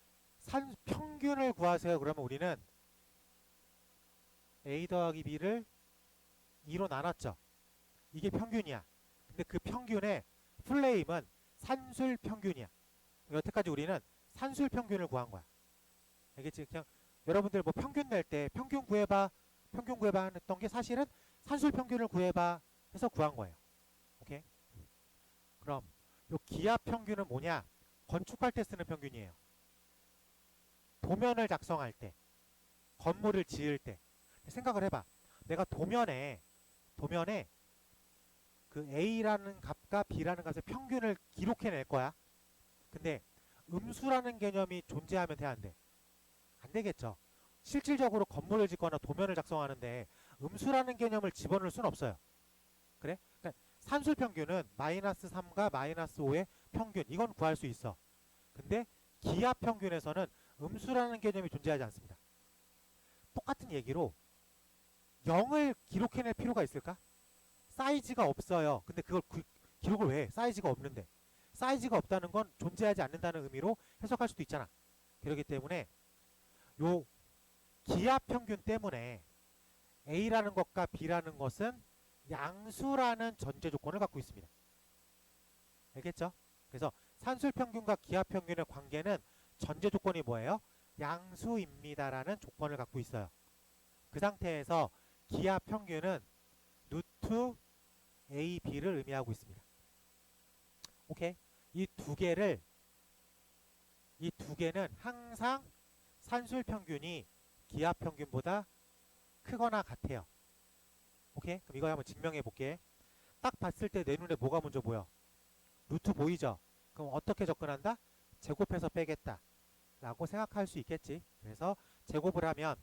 평균을 구하세요. 그러면 우리는 A 더하기 B를 2로 나눴죠. 이게 평균이야. 근데 그 평균의 플레임은 산술 평균이야. 여태까지 우리는 산술 평균을 구한 거야. 알겠지? 그냥 여러분들 뭐 평균 낼 때 평균 구해봐 했던 게 사실은 산술 평균을 구해봐 해서 구한 거예요. 오케이? 그럼 요 기하 평균은 뭐냐? 건축할 때 쓰는 평균이에요. 도면을 작성할 때, 건물을 지을 때 생각을 해봐. 내가 도면에 그 A라는 값과 B라는 값의 평균을 기록해낼 거야. 근데 음수라는 개념이 존재하면 돼, 안 돼? 안 되겠죠. 실질적으로 건물을 짓거나 도면을 작성하는데 음수라는 개념을 집어넣을 수는 없어요. 그래? 그러니까 산술 평균은 마이너스 3과 마이너스 5의 평균, 이건 구할 수 있어. 근데 기하 평균에서는 음수라는 개념이 존재하지 않습니다. 똑같은 얘기로 0을 기록해낼 필요가 있을까? 사이즈가 없어요. 근데 그걸 기록을 왜 해? 사이즈가 없는데. 사이즈가 없다는 건 존재하지 않는다는 의미로 해석할 수도 있잖아. 그렇기 때문에 요 기하 평균 때문에 A라는 것과 B라는 것은 양수라는 전제 조건을 갖고 있습니다. 알겠죠? 그래서 산술 평균과 기하 평균의 관계는 전제 조건이 뭐예요? 양수입니다라는 조건을 갖고 있어요. 그 상태에서 기하 평균은 루트 A, B를 의미하고 있습니다. 오케이? 이 두 개는 항상 산술 평균이 기하 평균보다 크거나 같아요. 오케이? 그럼 이거 한번 증명해 볼게. 딱 봤을 때 내 눈에 뭐가 먼저 보여? 루트 보이죠? 그럼 어떻게 접근한다? 제곱해서 빼겠다 라고 생각할 수 있겠지. 그래서 제곱을 하면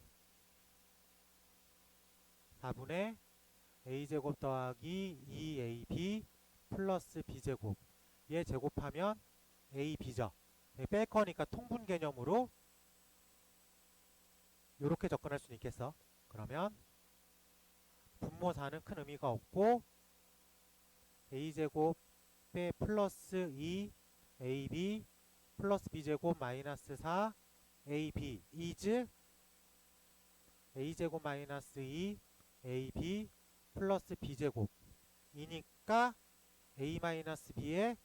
4분의 a제곱 더하기 2ab 플러스 b제곱, 얘 제곱하면 ab죠. 뺄 거니까 통분 개념으로 이렇게 접근할 수 있겠어. 그러면 분모사는 큰 의미가 없고 a제곱 빼 플러스 2ab 플러스 b제곱 마이너스 4ab is a제곱 마이너스 2ab 플러스 b제곱 이니까 a 마이너스 b의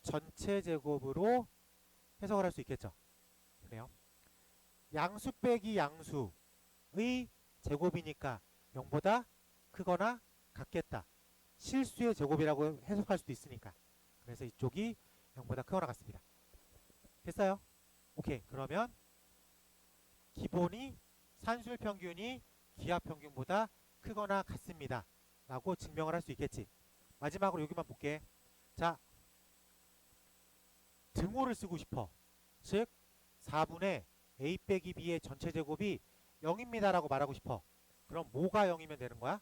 전체 제곱으로 해석을 할 수 있겠죠. 그래요. 양수 빼기 양수의 제곱이니까 0보다 크거나 같겠다. 실수의 제곱이라고 해석할 수도 있으니까. 그래서 이쪽이 0보다 크거나 같습니다. 됐어요? 오케이. 그러면 기본이 산술 평균이 기하 평균보다 크거나 같습니다. 라고 증명을 할 수 있겠지. 마지막으로 여기만 볼게. 자, 등호를 쓰고 싶어. 즉 4분의 a 빼기 b의 전체 제곱이 0입니다 라고 말하고 싶어. 그럼 뭐가 0이면 되는 거야?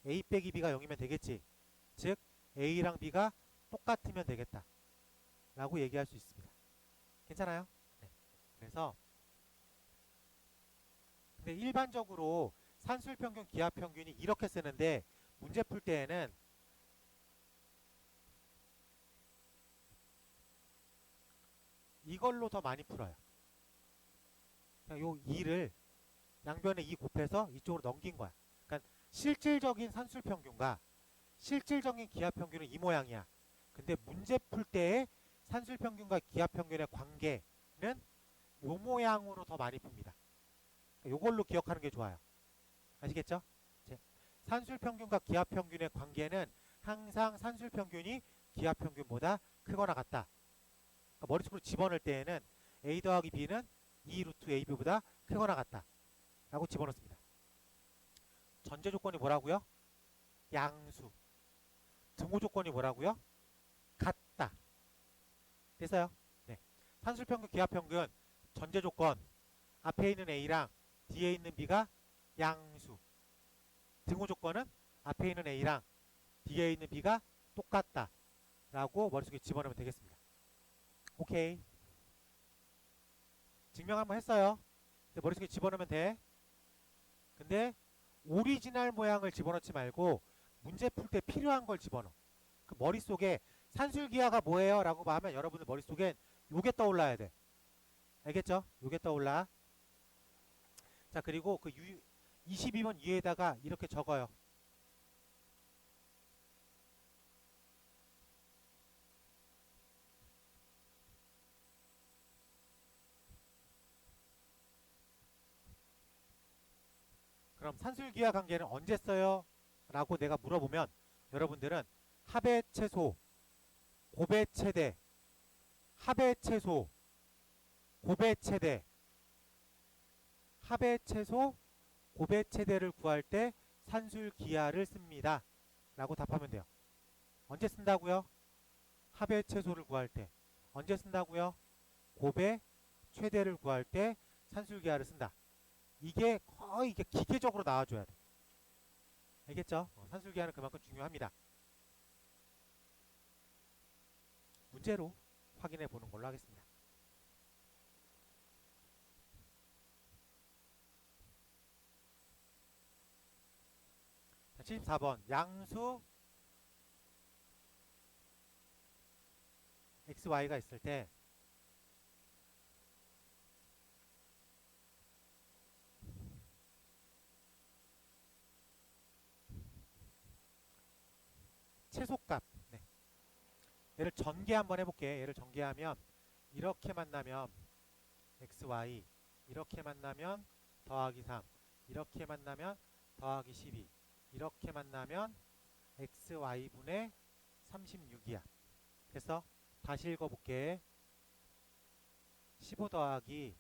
a 빼기 b가 0이면 되겠지. 즉 a랑 b가 똑같으면 되겠다 라고 얘기할 수 있습니다. 괜찮아요? 네. 그래서 근데 일반적으로 산술평균, 기하평균이 이렇게 쓰는데 문제 풀 때에는 이걸로 더 많이 풀어요. 그냥 요 2를 양변에 2 곱해서 이쪽으로 넘긴 거야. 그러니까 실질적인 산술평균과 실질적인 기하평균은 이 모양이야. 근데 문제 풀 때의 산술평균과 기하평균의 관계는 요 모양으로 더 많이 풉니다. 요걸로 기억하는 게 좋아요. 아시겠죠? 산술평균과 기하평균의 관계는 항상 산술평균이 기하평균보다 크거나 같다. 그러니까 머릿속으로 집어넣을 때에는 a 더하기 b는 2 루트 ab보다 크거나 같다 라고 집어넣습니다. 전제 조건이 뭐라고요? 양수. 등호 조건이 뭐라고요? 같다. 됐어요? 네. 산술평균, 기하평균 전제 조건 앞에 있는 a랑 뒤에 있는 b가 양수. 등호 조건은 앞에 있는 a랑 뒤에 있는 b가 똑같다 라고 머릿속에 집어넣으면 되겠습니다. 오케이. 증명 한번 했어요. 머릿속에 집어넣으면 돼. 근데 오리지널 모양을 집어넣지 말고 문제 풀 때 필요한 걸 집어넣어. 그 머릿속에 산술기하가 뭐예요? 라고 하면 여러분들 머릿속엔 요게 떠올라야 돼. 알겠죠? 요게 떠올라. 자, 그리고 그 22번 위에다가 이렇게 적어요. 그럼 산술기하 관계는 언제 써요? 라고 내가 물어보면 여러분들은 합의 최소, 곱의 최대, 합의 최소, 곱의 최대, 합의 최소, 곱의 최대를 구할 때 산술기하를 씁니다 라고 답하면 돼요. 언제 쓴다고요? 합의 최소를 구할 때. 언제 쓴다고요? 곱의 최대를 구할 때 산술기하를 쓴다. 이게 거의 이게 기계적으로 나와줘야 돼. 알겠죠? 산술기하는 그만큼 중요합니다. 문제로 확인해 보는 걸로 하겠습니다. 자, 74번 양수 xy가 있을 때 최소값, 네. 얘를 전개 한번 해볼게. 얘를 전개하면 이렇게 만나면 xy, 이렇게 만나면 더하기 3, 이렇게 만나면 더하기 12, 이렇게 만나면 xy분의 36이야. 그래서 다시 읽어볼게. 15 더하기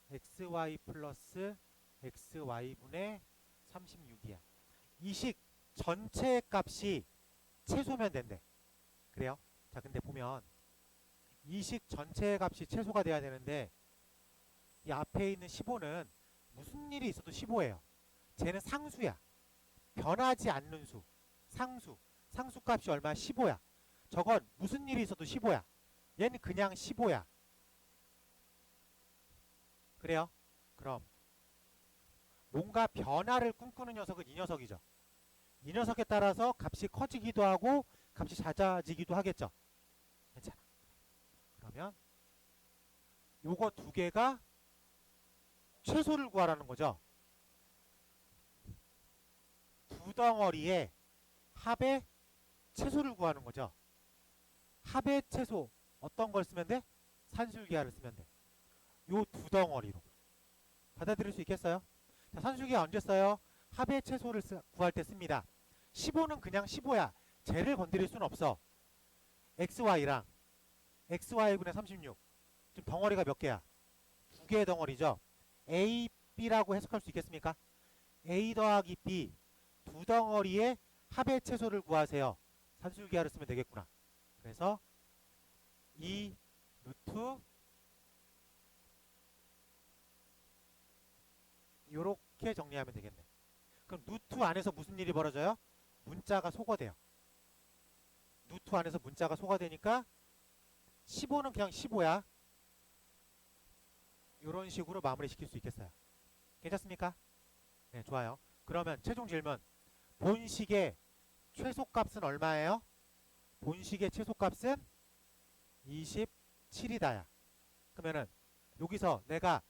xy 플러스 xy분의 36이야. 이 식 전체 값이 최소면 된대. 그래요? 자, 근데 보면 이 식 전체 값이 최소가 돼야 되는데 이 앞에 있는 15는 무슨 일이 있어도 15예요. 쟤는 상수야. 변하지 않는 수. 상수. 상수값이 얼마야? 15야. 저건 무슨 일이 있어도 15야. 얘는 그냥 15야. 그래요? 그럼 뭔가 변화를 꿈꾸는 녀석은 이 녀석이죠. 이 녀석에 따라서 값이 커지기도 하고 값이 작아지기도 하겠죠. 괜찮아. 그러면 요거 두 개가 최소를 구하라는 거죠. 두 덩어리의 합의 최소를 구하는 거죠. 합의 최소 어떤 걸 쓰면 돼? 산술기하를 쓰면 돼. 요 두 덩어리로 받아들일 수 있겠어요? 자, 산술기하 언제 써요? 합의 최소를 구할 때 씁니다. 15는 그냥 15야. 쟤를 건드릴 수는 없어. xy랑 xy분의 36. 지금 덩어리가 몇 개야? 두 개의 덩어리죠. a, b라고 해석할 수 있겠습니까? a 더하기 b 두 덩어리의 합의 최소를 구하세요. 산술기하를 쓰면 되겠구나. 그래서 2 루트 요렇게 정리하면 되겠네. 그럼 루트 안에서 무슨 일이 벌어져요? 문자가 소거돼요. 루트 안에서 문자가 소거되니까 15는 그냥 15야. 이런 식으로 마무리 시킬 수 있겠어요. 괜찮습니까? 네, 좋아요. 그러면 최종 질문. 본식의 최소값은 얼마예요? 본식의 최소값은 27이다야. 그러면은 여기서 내가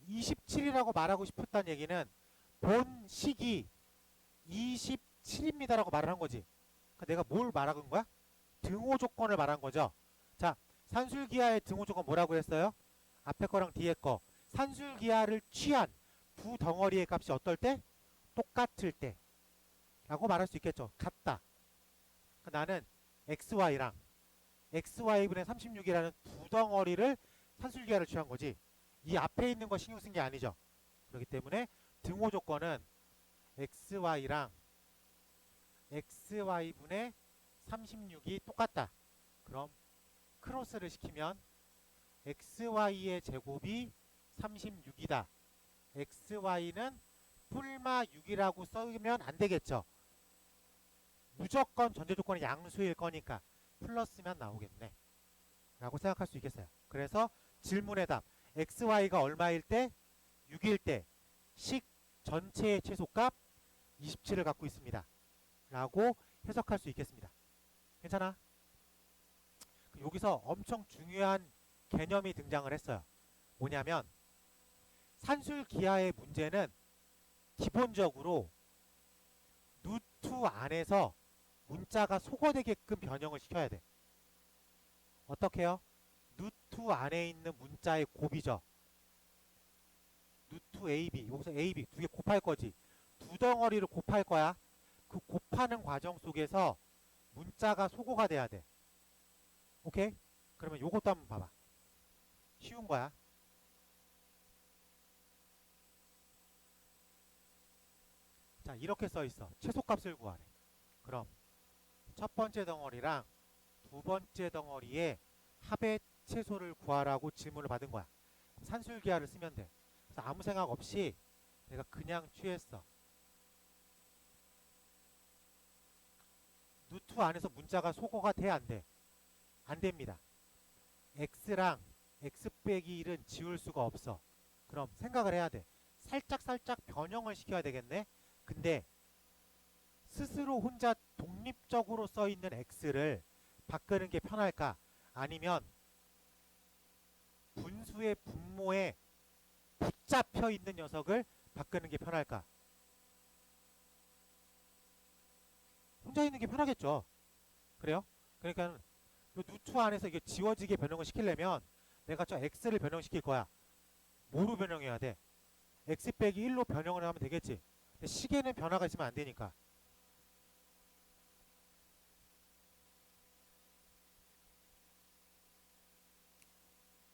27이라고 말하고 싶었다는 얘기는 본식이 27입니다라고 말을 한 거지. 그러니까 내가 뭘 말한 거야? 등호 조건을 말한 거죠. 자, 산술기하의 등호 조건 뭐라고 했어요? 앞에 거랑 뒤에 거. 산술기하를 취한 두 덩어리의 값이 어떨 때? 똑같을 때 라고 말할 수 있겠죠. 같다. 그러니까 나는 xy랑 xy분의 36이라는 두 덩어리를 산술기하를 취한 거지. 이 앞에 있는 거 신경 쓴 게 아니죠. 그렇기 때문에 등호 조건은 xy랑 xy분의 36이 똑같다. 그럼 크로스를 시키면 xy의 제곱이 36이다. xy는 풀마 6이라고 써면 안 되겠죠. 무조건 전제 조건이 양수일 거니까 플러스면 나오겠네. 라고 생각할 수 있겠어요. 그래서 질문의 답. xy가 얼마일 때? 6일 때 식 전체의 최소값 27을 갖고 있습니다. 라고 해석할 수 있겠습니다. 괜찮아? 여기서 엄청 중요한 개념이 등장을 했어요. 뭐냐면 산술기하의 문제는 기본적으로 루트 안에서 문자가 소거되게끔 변형을 시켜야 돼. 어떻게 해요? 루트 안에 있는 문자의 곱이죠. 루트 AB, 여기서 AB 두 개 곱할 거지. 두 덩어리를 곱할 거야. 그 곱하는 과정 속에서 문자가 소거가 돼야 돼. 오케이? 그러면 요것도 한번 봐봐. 쉬운 거야. 자, 이렇게 써 있어. 최소값을 구하래. 그럼 첫 번째 덩어리랑 두 번째 덩어리의 합의 최소를 구하라고 질문을 받은 거야. 산술기하를 쓰면 돼. 그래서 아무 생각 없이 내가 그냥 취했어. 루트 안에서 문자가 소거가 돼, 안 돼? 안 됩니다. x랑 x 빼기 1은 지울 수가 없어. 그럼 생각을 해야 돼. 살짝 변형을 시켜야 되겠네. 근데 스스로 혼자 독립적으로 써 있는 x를 바꾸는 게 편할까? 아니면 분수의 분모에 붙잡혀 있는 녀석을 바꾸는 게 편할까? 혼자 있는 게 편하겠죠. 그래요? 그러니까 요 루트 안에서 이게 지워지게 변형을 시키려면 내가 저 x를 변형시킬 거야. 뭐로 변형해야 돼? x 빼기 1로 변형을 하면 되겠지. 근데 식에는 변화가 있으면 안 되니까.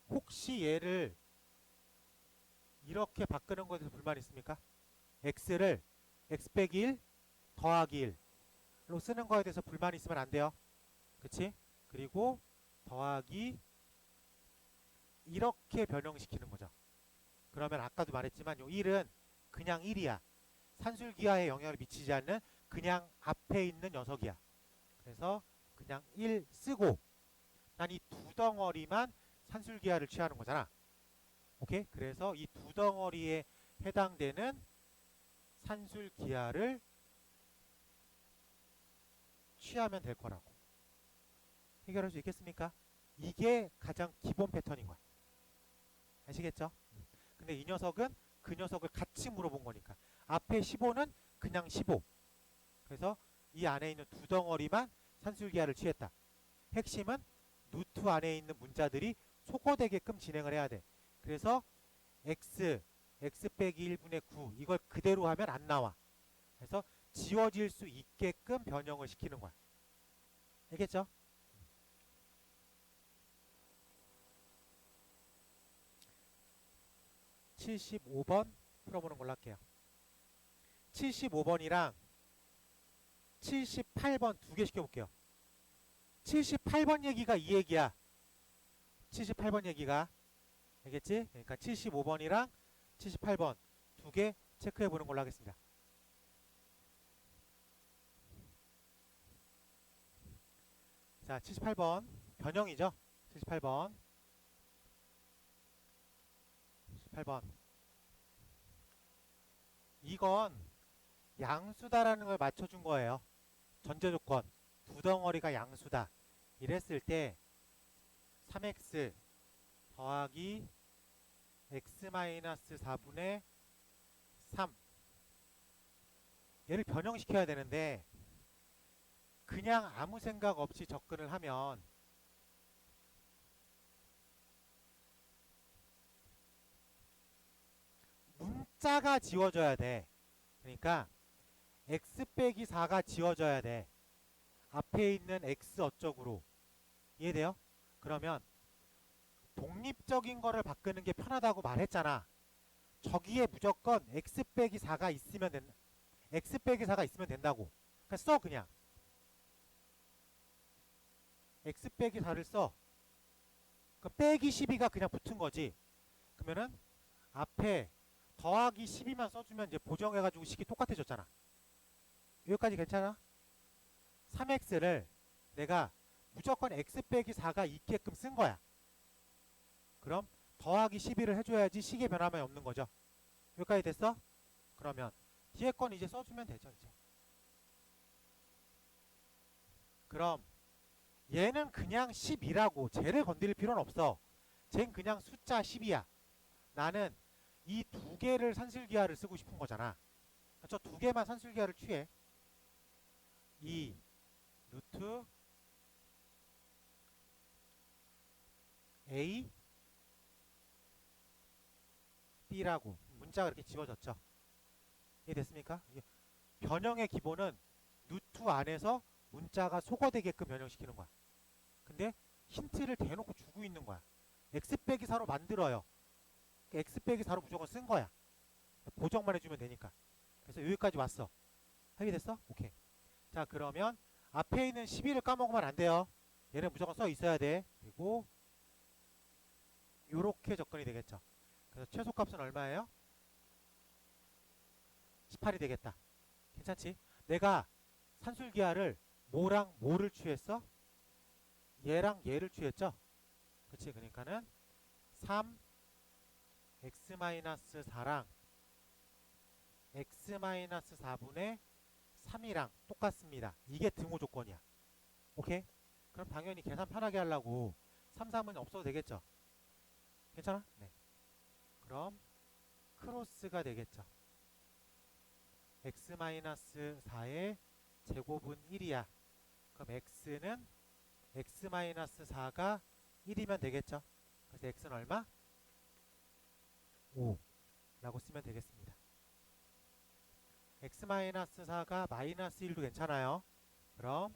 혹시 얘를 이렇게 바꾸는 것에 대해서 불만 있습니까? x를 x 빼기 1 더하기 1로 쓰는 거에 대해서 불만 있으면 안 돼요. 그치? 그리고 더하기 이렇게 변형시키는 거죠. 그러면 아까도 말했지만 요 1은 그냥 1이야. 산술기하에 영향을 미치지 않는 그냥 앞에 있는 녀석이야. 그래서 그냥 1 쓰고 난 이 두 덩어리만 산술기하를 취하는 거잖아. 오케이? 그래서 이 두 덩어리에 해당되는 산술기하를 취하면 될 거라고. 해결할 수 있겠습니까? 이게 가장 기본 패턴인 거야. 아시겠죠? 근데 이 녀석은 그 녀석을 같이 물어본 거니까. 앞에 15는 그냥 15. 그래서 이 안에 있는 두 덩어리만 산술기하를 취했다. 핵심은 루트 안에 있는 문자들이 소거되게끔 진행을 해야 돼. 그래서 x 빼기 1분의 9 이걸 그대로 하면 안 나와. 그래서 지워질 수 있게끔 변형을 시키는 거야. 알겠죠? (75번) 풀어보는 걸로 할게요. 75번이랑 78번 두 개 시켜볼게요. 78번 얘기가 이 얘기야. 78번 얘기가. 알겠지? 그러니까 75번이랑 78번 두 개 체크해보는 걸로 하겠습니다. 자, 78번 변형이죠. 78번 이건 양수다라는 걸 맞춰준 거예요. 전제조건 두 덩어리가 양수다 이랬을 때 3x 더하기 x-4분의 3 얘를 변형시켜야 되는데 그냥 아무 생각 없이 접근을 하면 문자가 지워져야 돼. 그러니까 x 빼기 4가 지워져야 돼. 앞에 있는 x 어쩌구로. 이해돼요? 그러면 독립적인 거를 바꾸는 게 편하다고 말했잖아. 저기에 무조건 x 빼기 4가 있으면 된다. x 빼기 4가 있으면 된다고. 그냥 써 그냥. x 빼기 4를 써. 그 빼기 12가 그냥 붙은 거지. 그러면은 앞에 더하기 12만 써주면 이제 보정해가지고 식이 똑같아졌잖아. 여기까지 괜찮아? 3x를 내가 무조건 x 빼기 4가 있게끔 쓴 거야. 그럼 더하기 12를 해줘야지 식의 변화만 없는 거죠. 여기까지 됐어? 그러면 뒤에 건 이제 써주면 되죠. 이제. 그럼 얘는 그냥 10이라고 쟤를 건드릴 필요는 없어. 쟤는 그냥 숫자 10이야. 나는 이 두 개를 산술기하를 쓰고 싶은 거잖아. 저 두 개만 산술기하를 취해. 이 루트 A B라고 문자가 이렇게 지워졌죠. 이해됐습니까? 변형의 기본은 루트 안에서 문자가 소거되게끔 변형시키는 거야. 근데 힌트를 대놓고 주고 있는 거야. x 빼기 4로 만들어요. x 빼기 4로 무조건 쓴 거야. 보정만 해주면 되니까. 그래서 여기까지 왔어. 해결됐어? 오케이. 자, 그러면 앞에 있는 12를 까먹으면 안 돼요. 얘는 무조건 써 있어야 돼. 그리고 요렇게 접근이 되겠죠. 그래서 최소값은 얼마예요? 18이 되겠다. 괜찮지? 내가 산술기하를 뭐랑 뭐를 취했어? 얘랑 얘를 취했죠? 그치? 그러니까는 3 x-4랑 x-4분의 3이랑 똑같습니다. 이게 등호 조건이야. 오케이? 그럼 당연히 계산 편하게 하려고 3, 3은 없어도 되겠죠? 괜찮아? 네. 그럼 크로스가 되겠죠. x-4의 제곱은 1이야. 그럼 x는 x-4가 1이면 되겠죠. 그래서 x는 얼마? 5 라고 쓰면 되겠습니다. x-4가 마이너스 1도 괜찮아요. 그럼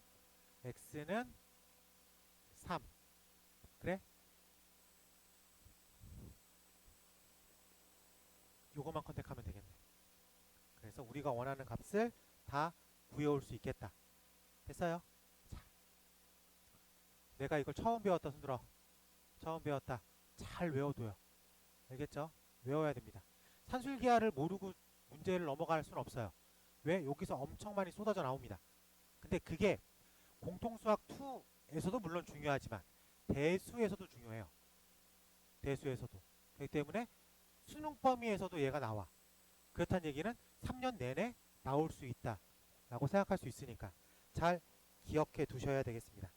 x는 3. 그래? 요거만 컨택하면 되겠네. 그래서 우리가 원하는 값을 다 구해올 수 있겠다. 됐어요? 자, 내가 이걸 처음 배웠다 손들어. 처음 배웠다. 잘 외워둬요. 알겠죠? 외워야 됩니다. 산술기하를 모르고 문제를 넘어갈 수는 없어요. 왜? 여기서 엄청 많이 쏟아져 나옵니다. 근데 그게 공통수학 2에서도 물론 중요하지만 대수에서도 중요해요. 대수에서도. 그렇기 때문에 수능 범위에서도 얘가 나와. 그렇다는 얘기는 3년 내내 나올 수 있다 라고 생각할 수 있으니까 잘 기억해 두셔야 되겠습니다.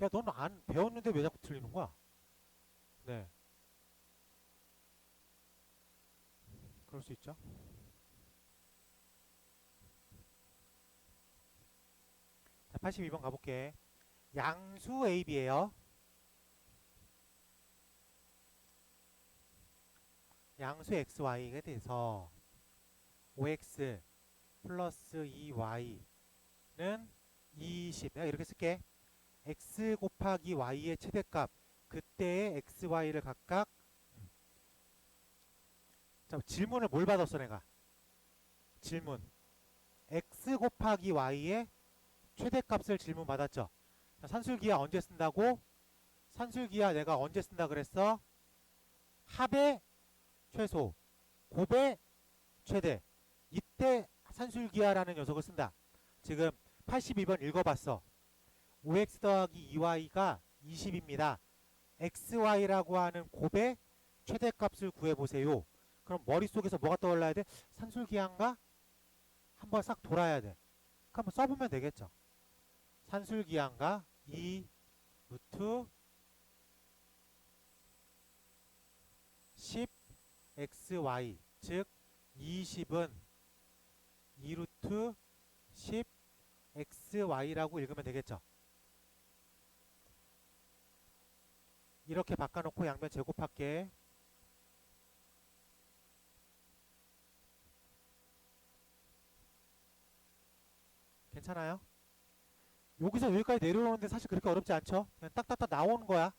야, 너는 안 배웠는데 왜 자꾸 틀리는 거야? 네, 그럴 수 있죠. 자, 82번 가볼게. 양수 AB예요. 양수 XY에 대해서 5X 플러스 2Y는 20. 내가 이렇게 쓸게. X 곱하기 Y의 최대값. 그때의 XY를 각각. 자, 질문을 뭘 받았어 내가? 질문. X 곱하기 Y의 최대값을 질문 받았죠. 자, 산술기하 언제 쓴다고? 산술기하 내가 언제 쓴다 그랬어? 합의 최소, 곱의 최대. 이때 산술기하라는 녀석을 쓴다. 지금 82번 읽어봤어. 5x 더하기 2y가 20입니다. xy라고 하는 곱의 최대값을 구해보세요. 그럼 머릿속에서 뭐가 떠올라야 돼? 산술기하인가? 한번 싹 돌아야 돼. 한번 써보면 되겠죠. 산술기하인가? 2 루트 10 xy 즉 20은 2루트 10 xy라고 읽으면 되겠죠. 이렇게 바꿔놓고 양변 제곱할게. 괜찮아요? 여기서 여기까지 내려오는데 사실 그렇게 어렵지 않죠? 그냥 딱딱딱 나오는 거야.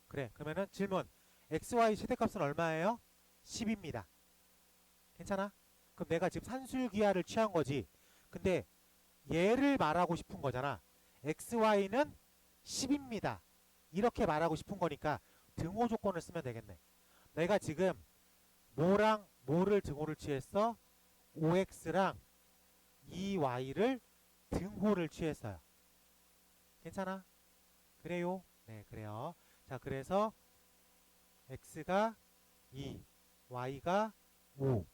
그래, 그러면은 질문. xy 최대값은 얼마예요? 10입니다. 괜찮아? 그럼 내가 지금 산술기하를 취한 거지. 근데 얘를 말하고 싶은 거잖아. xy는 10입니다. 이렇게 말하고 싶은 거니까 등호 조건을 쓰면 되겠네. 내가 지금 뭐랑 뭐를 등호를 취했어? 5x랑 2y를 등호를 취했어요. 괜찮아? 그래요? 네, 그래요. 자, 그래서 x가 2, y가 5.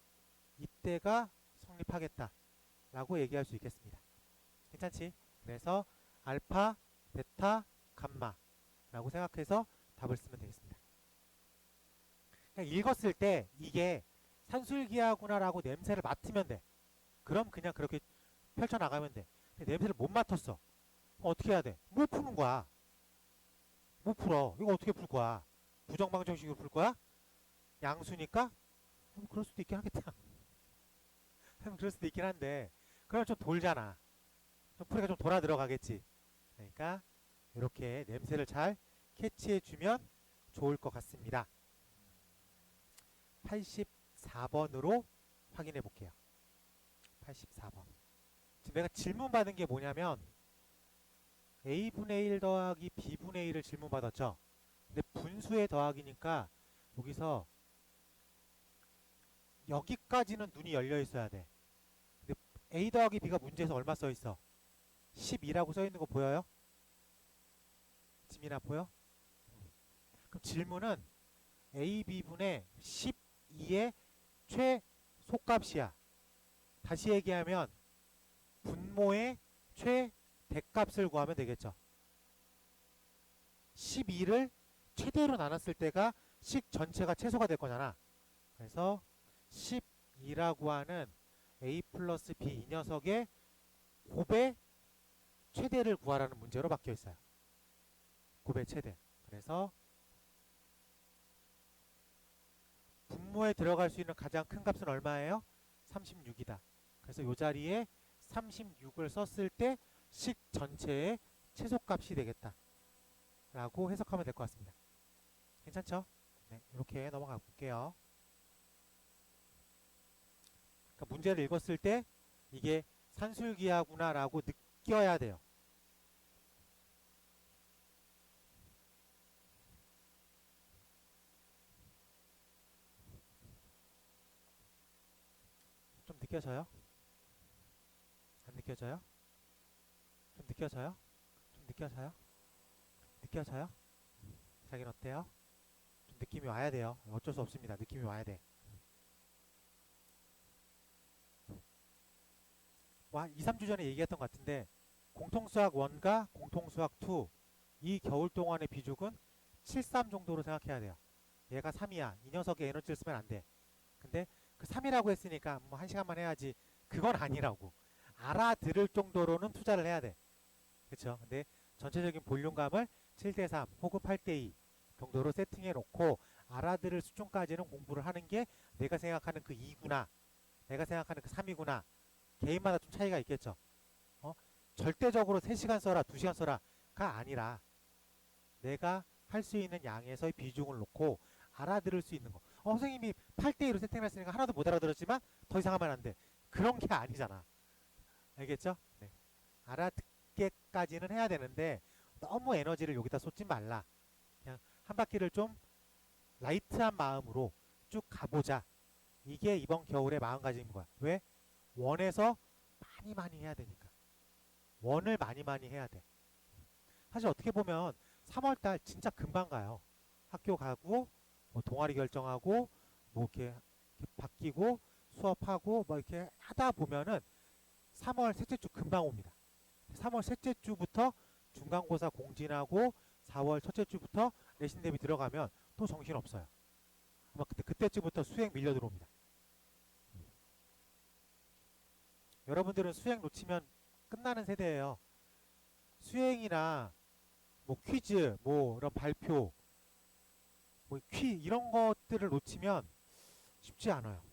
이때가 성립하겠다 라고 얘기할 수 있겠습니다. 괜찮지? 그래서 알파, 베타, 감마 라고 생각해서 답을 쓰면 되겠습니다. 그냥 읽었을 때 이게 산술기하구나 라고 냄새를 맡으면 돼. 그럼 그냥 그렇게 펼쳐나가면 돼. 근데 냄새를 못 맡았어. 어떻게 해야 돼? 못 푸는 거야. 못 풀어. 이거 어떻게 풀 거야? 부정방정식으로 풀 거야? 양수니까? 그럴 수도 있긴 하겠다. 그럴 수도 있긴 한데 그럼 좀 돌잖아. 좀 풀이가 좀 돌아 들어가겠지. 그러니까 이렇게 냄새를 잘 캐치해주면 좋을 것 같습니다. 84번으로 확인해 볼게요. 84번. 지금 내가 질문 받은 게 뭐냐면 a분의 1 더하기 b분의 1을 질문 받았죠. 근데 분수의 더하기니까 여기서 여기까지는 눈이 열려 있어야 돼. 근데 a 더하기 b가 문제에서 얼마 써 있어? 12라고 써 있는 거 보여요? 지민아 보여? 그럼 질문은 a, b분의 12의 최소값이야. 다시 얘기하면 분모의 최대값을 구하면 되겠죠. 12를 최대로 나눴을 때가 식 전체가 최소가 될 거잖아. 그래서 12라고 하는 a 플러스 b 이 녀석의 곱의 최대를 구하라는 문제로 바뀌어 있어요. 곱의 최대. 그래서 분모에 들어갈 수 있는 가장 큰 값은 얼마예요? 36이다. 그래서 이 자리에 36을 썼을 때 식 전체의 최소값이 되겠다 라고 해석하면 될 것 같습니다. 괜찮죠? 네, 이렇게 넘어가 볼게요. 그러니까 문제를 읽었을 때 이게 산술기하구나 라고 느껴야 돼요. 좀 느껴져요? 안 느껴져요? 좀 느껴져요? 좀 느껴져요? 느껴져요? 자기는 어때요? 좀 느낌이 와야 돼요. 어쩔 수 없습니다. 느낌이 와야 돼. 와, 2, 3주 전에 얘기했던 것 같은데 공통수학 1과 공통수학 2 이 겨울 동안의 비중은 7:3 정도로 생각해야 돼요. 얘가 3이야. 이 녀석의 에너지를 쓰면 안 돼. 근데 그 3이라고 했으니까 뭐 1시간만 해야지. 그건 아니라고. 알아들을 정도로는 투자를 해야 돼. 그쵸? 근데 전체적인 볼륨감을 7:3 혹은 8:2 정도로 세팅해 놓고 알아들을 수준까지는 공부를 하는 게 내가 생각하는 그 2구나. 내가 생각하는 그 3이구나. 개인마다 좀 차이가 있겠죠. 절대적으로 3시간 써라, 2시간 써라가 아니라 내가 할 수 있는 양에서의 비중을 놓고 알아들을 수 있는 거. 선생님이 8:2로 세팅했으니까 하나도 못 알아들었지만 더 이상 하면 안 돼. 그런 게 아니잖아. 알겠죠? 네. 알아듣게까지는 해야 되는데 너무 에너지를 여기다 쏟지 말라. 그냥 한 바퀴를 좀 라이트한 마음으로 쭉 가보자. 이게 이번 겨울의 마음가짐인 거야. 왜? 원에서 많이 해야 되니까. 원을 많이 해야 돼. 사실 어떻게 보면 3월달 진짜 금방 가요. 학교 가고 뭐 동아리 결정하고 뭐 이렇게 바뀌고 수업하고 뭐 이렇게 하다 보면은 3월 셋째 주 금방 옵니다. 3월 셋째 주부터 중간고사 공진하고 4월 첫째 주부터 내신 대비 들어가면 또 정신 없어요. 아마 그때쯤부터 수행 밀려 들어옵니다. 여러분들은 수행 놓치면 끝나는 세대예요. 수행이나 뭐 퀴즈, 뭐 이런 발표, 뭐 이런 것들을 놓치면 쉽지 않아요.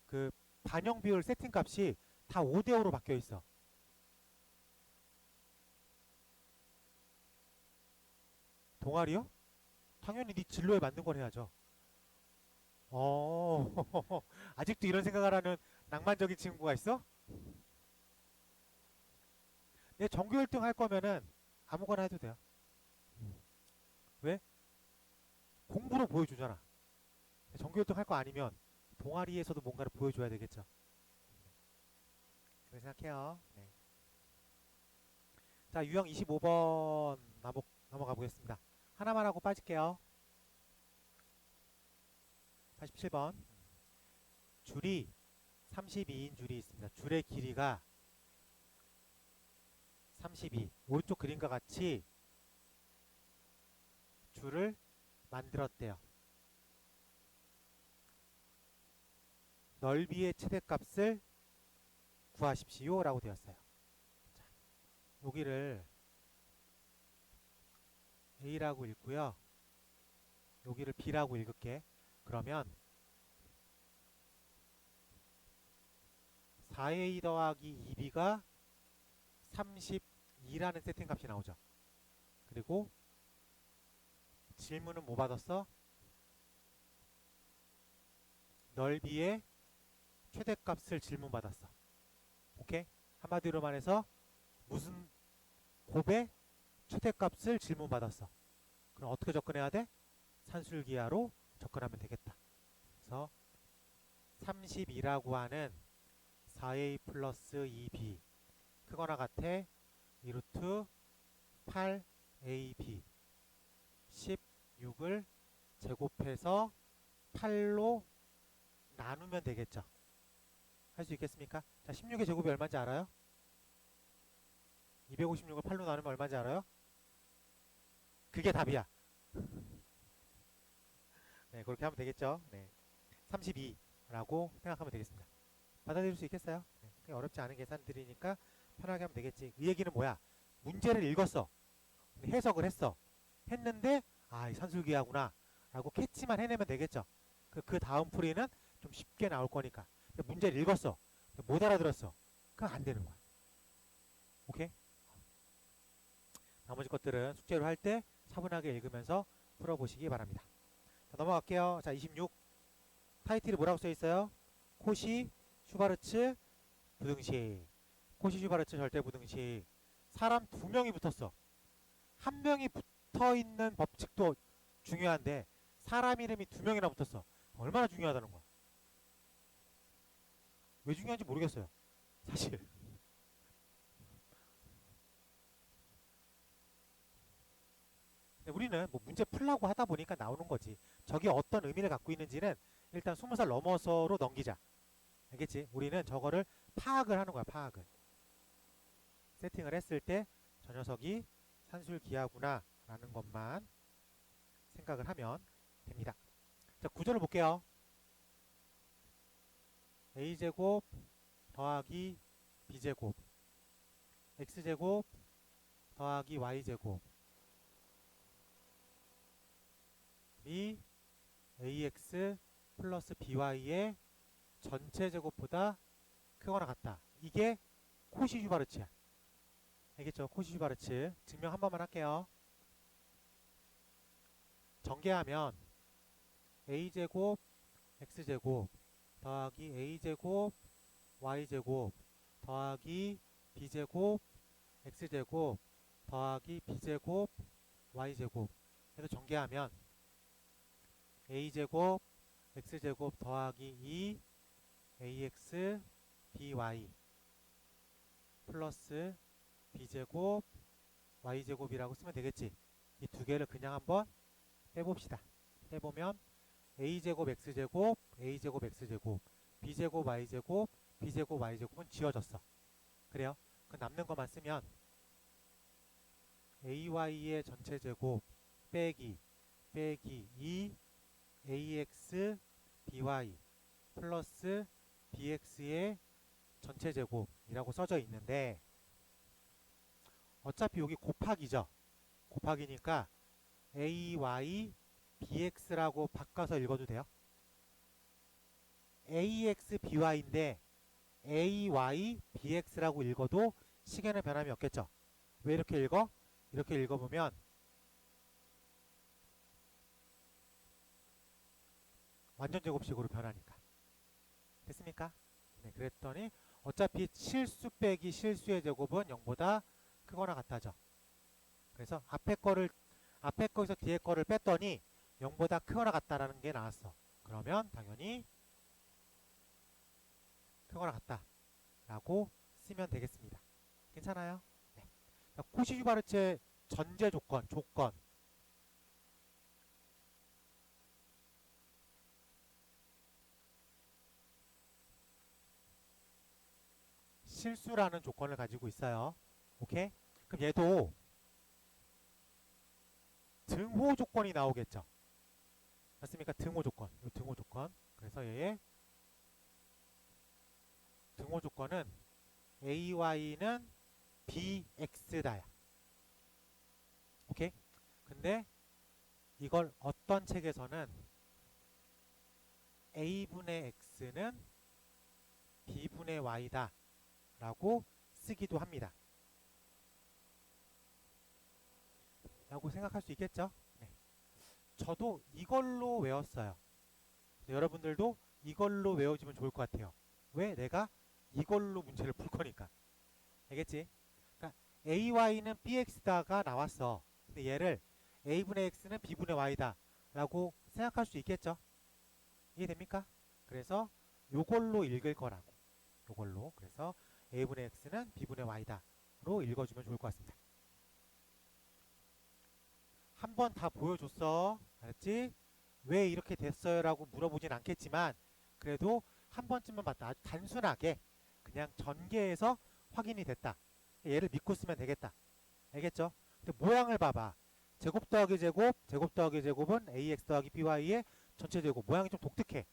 그 반영 비율 세팅 값이 다 5대5로 바뀌어 있어. 동아리요? 당연히 네 진로에 맞는 걸 해야죠. 어, 아직도 이런 생각을 하는 낭만적인 친구가 있어? 내 전교 1등 할 거면은 아무거나 해도 돼요. 왜? 공부로 보여주잖아. 전교 1등 할 거 아니면 동아리에서도 뭔가를 보여줘야 되겠죠. 그렇게 생각해요. 네. 자, 유형 25번 넘어가 보겠습니다. 하나만 하고 빠질게요. 87번. 줄이 32인 줄이 있습니다. 줄의 길이가 32. 오른쪽 그림과 같이 줄을 만들었대요. 넓이의 최대값을 구하십시오 라고 되었어요. 자, 여기를 A라고 읽고요. 여기를 B라고 읽을게. 그러면 4A 더하기 2B가 32라는 세팅값이 나오죠. 그리고 질문은 뭐 받았어? 넓이의 최대값을 질문받았어. 오케이? 한마디로 말해서 무슨 곱의 최대값을 질문받았어. 그럼 어떻게 접근해야 돼? 산술기하로 접근하면 되겠다. 그래서 32라고 하는 4a 플러스 2b 크거나 같아 2루트 8ab 16을 제곱해서 8로 나누면 되겠죠. 할 수 있겠습니까? 자, 16의 제곱이 얼마인지 알아요? 256을 8로 나누면 얼마인지 알아요? 그게 답이야. 네, 그렇게 하면 되겠죠. 네, 32라고 생각하면 되겠습니다. 받아들일 수 있겠어요? 네, 그게 어렵지 않은 계산들이니까 편하게 하면 되겠지. 이 얘기는 뭐야? 문제를 읽었어. 해석을 했어. 했는데 이 산술기하구나 라고 캐치만 해내면 되겠죠. 그 다음 풀이는 좀 쉽게 나올 거니까. 문제를 읽었어. 못 알아들었어. 그건 안 되는 거야. 오케이? 나머지 것들은 숙제로 할 때 차분하게 읽으면서 풀어보시기 바랍니다. 자, 넘어갈게요. 자, 26 타이틀이 뭐라고 써있어요? 코시 슈바르츠 부등식. 코시 슈바르츠 절대부등식. 사람 2명이 붙었어. 한 명이 붙어있는 법칙도 중요한데 사람 이름이 2명이나 붙었어. 얼마나 중요하다는 거야. 왜 중요한지 모르겠어요. 사실. 우리는 뭐 문제 풀라고 하다 보니까 나오는 거지. 저게 어떤 의미를 갖고 있는지는 일단 20살 넘어서로 넘기자. 알겠지? 우리는 저거를 파악을 하는 거야. 파악을. 세팅을 했을 때 저 녀석이 산술기하구나 라는 것만 생각을 하면 됩니다. 자, 구조를 볼게요. a제곱 더하기 b제곱 x제곱 더하기 y제곱 이 ax 플러스 by의 전체 제곱보다 크거나 같다. 이게 코시 슈바르츠야. 알겠죠? 코시 슈바르츠. 증명 한 번만 할게요. 전개하면 a제곱 x제곱 더하기 a제곱 y제곱 더하기 b제곱 x제곱 더하기 b제곱 y제곱 해서 전개하면 a제곱 x제곱 더하기 2 ax by 플러스 b제곱 y제곱이라고 쓰면 되겠지. 이 두 개를 그냥 한번 빼봅시다. 빼보면 a제곱 x제곱 a제곱 x제곱 b제곱 y제곱 b제곱 y제곱은 지워졌어. 그래요? 그 남는 것만 쓰면 ay의 전체 제곱 빼기 2 ax by 플러스 bx의 전체 제곱이라고 써져 있는데 어차피 여기 곱하기죠. 곱하기니까 ay bx라고 바꿔서 읽어도 돼요. ax by인데 ay bx라고 읽어도 식에는 변함이 없겠죠. 왜 이렇게 읽어? 이렇게 읽어보면 완전 제곱식으로 변하니까. 됐습니까? 네, 그랬더니 어차피 실수 빼기 실수의 제곱은 0보다 크거나 같다죠. 그래서 앞에 거에서 뒤에 거를 뺐더니 0보다 크거나 같다라는 게 나왔어. 그러면 당연히 크거나 같다 라고 쓰면 되겠습니다. 괜찮아요? 네. 코시 슈바르츠의 전제 조건 실수라는 조건을 가지고 있어요. 오케이? 그럼 얘도 등호 조건이 나오겠죠. 맞습니까? 등호 조건. 이 등호 조건. 그래서 얘의 등호 조건은 ay는 bx다야. 오케이? 근데 이걸 어떤 책에서는 a분의 x는 b분의 y다 라고 쓰기도 합니다. 라고 생각할 수 있겠죠? 네. 저도 이걸로 외웠어요. 여러분들도 이걸로 외워주면 좋을 것 같아요. 왜? 내가 이걸로 문제를 풀 거니까. 알겠지? 그러니까 AY는 BX다가 나왔어. 근데 얘를 A분의 X는 B분의 Y다 라고 생각할 수 있겠죠? 이해됩니까? 그래서 요걸로 읽을 거라고. 요걸로. 그래서 A분의 X는 B분의 Y다 로 읽어주면 좋을 것 같습니다. 한 번 다 보여줬어. 알았지? 왜 이렇게 됐어요? 라고 물어보진 않겠지만 그래도 한 번쯤은 봤다. 아주 단순하게 그냥 전개해서 확인이 됐다. 얘를 믿고 쓰면 되겠다. 알겠죠? 근데 모양을 봐봐. 제곱 더하기 제곱, 제곱 더하기 제곱은 ax 더하기 by의 전체 제곱. 모양이 좀 독특해.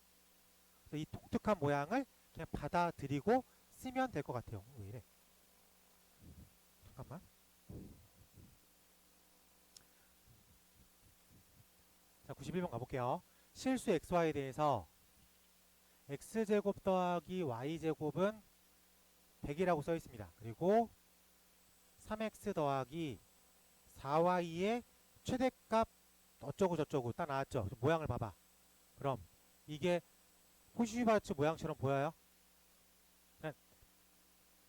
그래서 이 독특한 모양을 그냥 받아들이고 쓰면 될 것 같아요. 왜 이래? 잠깐만. 자, 91번 가볼게요. 실수 xy에 대해서 x제곱 더하기 y제곱은 100이라고 써 있습니다. 그리고 3x 더하기 4y의 최대값 어쩌고 저쩌고 딱 나왔죠. 모양을 봐봐. 그럼 이게 호시바츠 모양처럼 보여요?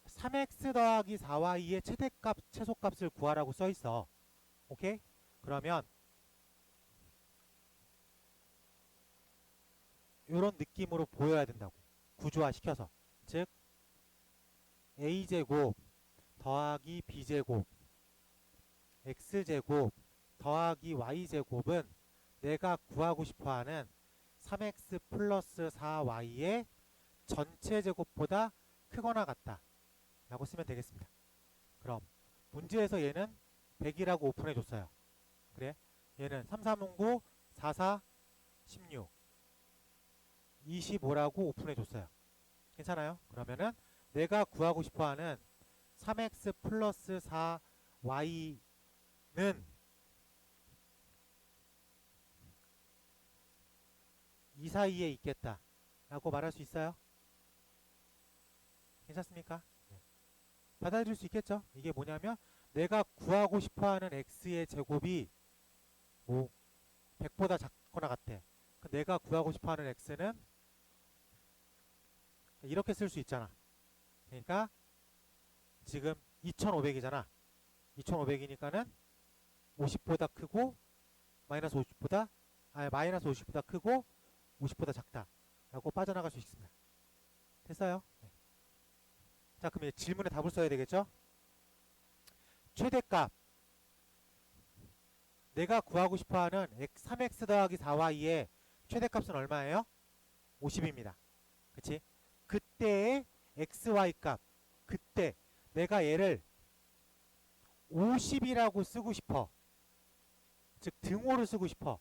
3x 더하기 4y의 최대값, 최소값을 구하라고 써 있어. 오케이? 그러면 이런 느낌으로 보여야 된다고. 구조화 시켜서. 즉 a제곱 더하기 b제곱 x제곱 더하기 y제곱은 내가 구하고 싶어하는 3x 플러스 4y의 전체 제곱보다 크거나 같다 라고 쓰면 되겠습니다. 그럼 문제에서 얘는 100이라고 오픈해 줬어요. 그래? 얘는 3, 3, 9, 4, 4, 16 25라고 오픈해 줬어요. 괜찮아요? 그러면은 내가 구하고 싶어하는 3x 플러스 4y는 이 사이에 있겠다 라고 말할 수 있어요? 괜찮습니까? 네. 받아들일 수 있겠죠? 이게 뭐냐면 내가 구하고 싶어하는 x의 제곱이 뭐 100보다 작거나 같아. 내가 구하고 싶어하는 x는 이렇게 쓸 수 있잖아. 그러니까 지금 2500이잖아. 2500이니까는 50보다 크고 마이너스 50보다 마이너스 50보다 크고 50보다 작다 라고 빠져나갈 수 있습니다. 됐어요? 네. 자, 그럼 질문에 답을 써야 되겠죠? 최대값 내가 구하고 싶어하는 3x 더하기 4y의 최대값은 얼마예요? 50입니다. 그치? 그때의 xy 값 그때 내가 얘를 50이라고 쓰고 싶어. 즉 등호를 쓰고 싶어.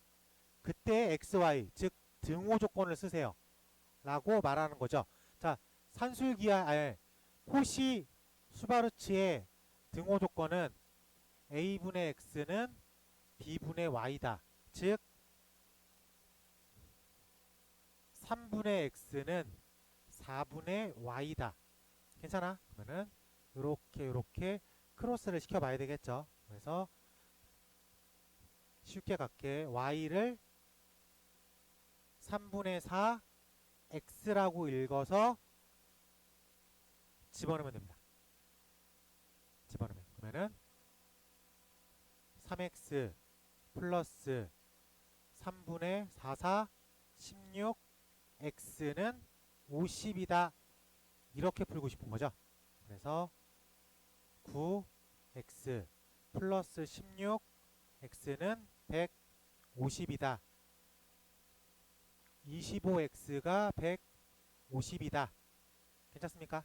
그때 xy 즉 등호 조건을 쓰세요. 라고 말하는 거죠. 자, 호시 수바르츠의 등호 조건은 a분의 x는 b분의 y다. 즉 3분의 x는 4분의 y다. 괜찮아? 그러면은 요렇게 크로스를 시켜봐야 되겠죠. 그래서 쉽게 갈게. y를 3분의 4 x라고 읽어서 집어넣으면 됩니다. 집어넣으면. 그러면은 3x 플러스 3분의 44 16 x는 50이다. 이렇게 풀고 싶은 거죠. 그래서 9x 플러스 16 x는 150이다. 25x가 150이다. 괜찮습니까?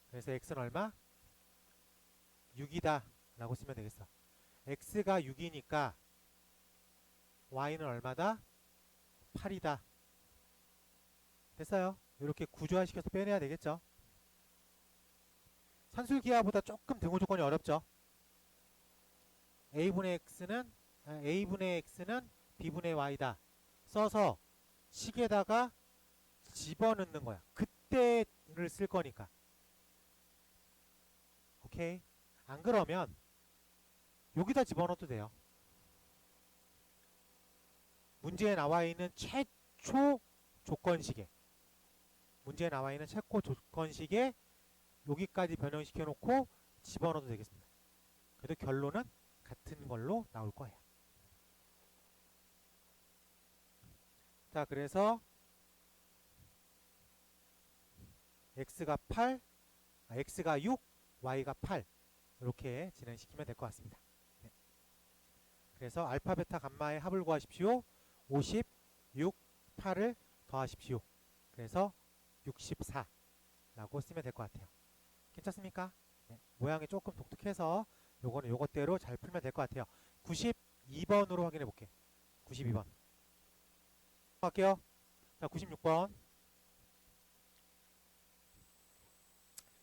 그래서 x는 얼마? 6이다 라고 쓰면 되겠어. x가 6이니까 y는 얼마다? 8이다. 됐어요. 이렇게 구조화 시켜서 빼내야 되겠죠. 산술기하보다 조금 등호 조건이 어렵죠. a분의 x는 b분의 y다 써서 식에다가 집어넣는 거야. 그때를 쓸 거니까. 오케이. 안 그러면 여기다 집어넣어도 돼요. 문제에 나와 있는 최초 조건식에 문제에 나와 있는 체코 조건식에 여기까지 변형시켜 놓고 집어넣어도 되겠습니다. 그래도 결론은 같은 걸로 나올 거예요. 자, 그래서 x가 8, x가 6, y가 8 이렇게 진행시키면 될 것 같습니다. 네. 그래서 알파, 베타, 감마의 합을 구하십시오. 50, 6, 8을 더하십시오. 그래서 64라고 쓰면 될 것 같아요. 괜찮습니까? 네. 모양이 조금 독특해서 요거는 요것대로 잘 풀면 될 것 같아요. 92번으로 확인해 볼게요. 92번 할게요. 자, 96번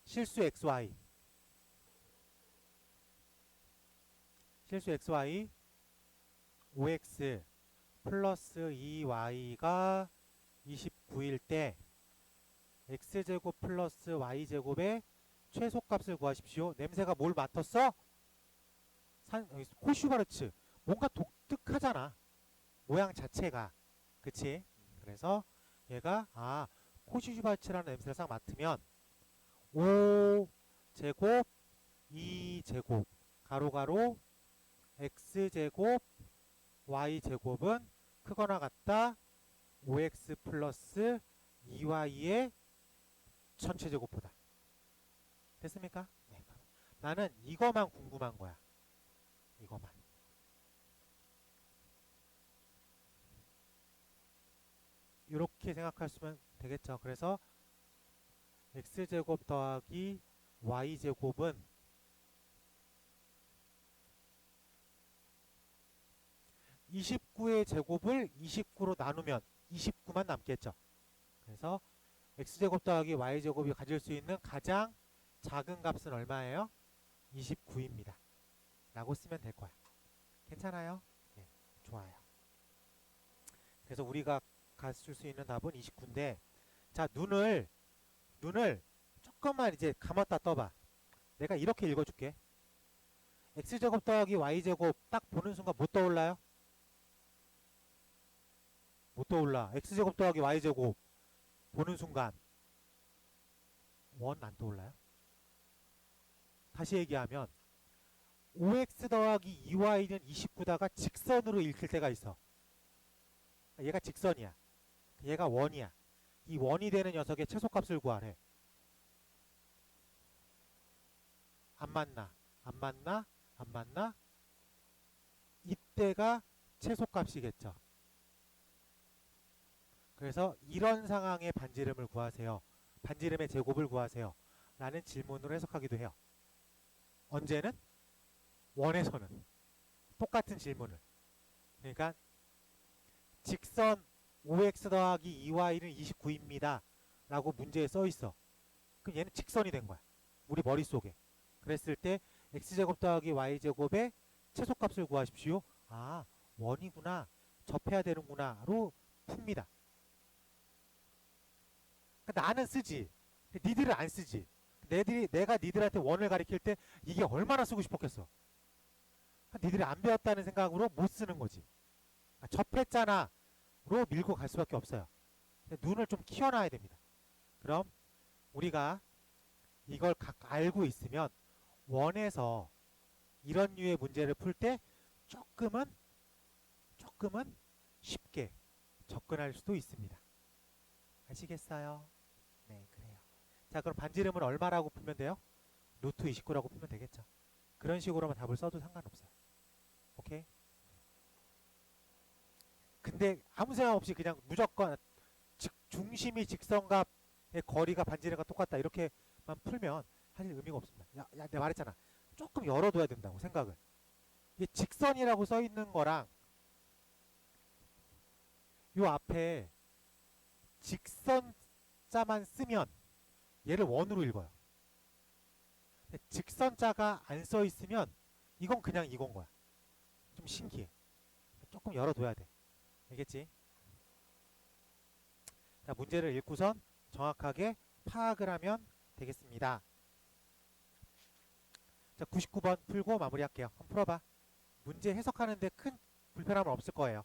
실수 xy 실수 xy 5x 플러스 2y가 29일 때 x제곱 플러스 y제곱의 최소값을 구하십시오. 냄새가 뭘 맡았어? 코슈바르츠. 뭔가 독특하잖아. 모양 자체가. 그치? 그래서 얘가 코슈바르츠라는 냄새를 싹 맡으면 5제곱 2제곱 가로가로 x제곱 y제곱은 크거나 같다 5x 플러스 2y의 전체제곱보다. 됐습니까? 네. 나는 이거만 궁금한 거야. 이거만. 이렇게 생각하시면 되겠죠. 그래서 x제곱 더하기 y제곱은 29의 제곱을 29로 나누면 29만 남겠죠. 그래서 x제곱 더하기 y제곱이 가질 수 있는 가장 작은 값은 얼마예요? 29입니다. 라고 쓰면 될 거야. 괜찮아요? 네, 좋아요. 그래서 우리가 갔을 수 있는 답은 29인데, 자, 눈을 조금만 이제 감았다 떠봐. 내가 이렇게 읽어줄게. x제곱 더하기 y제곱 딱 보는 순간 못 떠올라요? 못 떠올라. x제곱 더하기 y제곱 보는 순간 원 안 떠올라요? 다시 얘기하면 5x 더하기 2y는 29다가 직선으로 읽힐 때가 있어. 얘가 직선이야. 얘가 원이야. 이 원이 되는 녀석의 최소값을 구하래. 안 맞나? 안 맞나? 안 맞나? 이때가 최소값이겠죠. 그래서 이런 상황의 반지름을 구하세요. 반지름의 제곱을 구하세요. 라는 질문으로 해석하기도 해요. 언제는? 원에서는. 똑같은 질문을. 그러니까 직선 5x 더하기 2y는 29입니다. 라고 문제에 써있어. 그럼 얘는 직선이 된 거야. 우리 머릿속에. 그랬을 때 x제곱 더하기 y제곱의 최소값을 구하십시오. 원이구나. 접해야 되는구나. 로 풉니다. 그러니까 나는 쓰지. 니들은 안 쓰지. 내가 니들한테 원을 가리킬 때 이게 얼마나 쓰고 싶었겠어. 니들이 안 배웠다는 생각으로 못 쓰는 거지. 접했잖아. 로 밀고 갈 수밖에 없어요. 눈을 좀 키워놔야 됩니다. 그럼 우리가 이걸 알고 있으면 원에서 이런 류의 문제를 풀 때 조금은 쉽게 접근할 수도 있습니다. 아시겠어요? 네, 그래요. 자, 그럼 반지름은 얼마라고 풀면 돼요? 루트 29라고 풀면 되겠죠. 그런 식으로만 답을 써도 상관없어요. 오케이? 근데 아무 생각 없이 그냥 무조건 중심이 직선값의 거리가 반지름과 똑같다 이렇게만 풀면 사실 의미가 없습니다. 야, 내가 말했잖아. 조금 열어둬야 된다고 생각을. 이게 직선이라고 써 있는 거랑 요 앞에 직선자만 쓰면 얘를 원으로 읽어요. 직선자가 안 써 있으면 이건 그냥 이건 거야. 좀 신기해. 조금 열어둬야 돼. 알겠지? 자, 문제를 읽고선 정확하게 파악을 하면 되겠습니다. 자, 99번 풀고 마무리할게요. 한번 풀어봐. 문제 해석하는데 큰 불편함은 없을 거예요.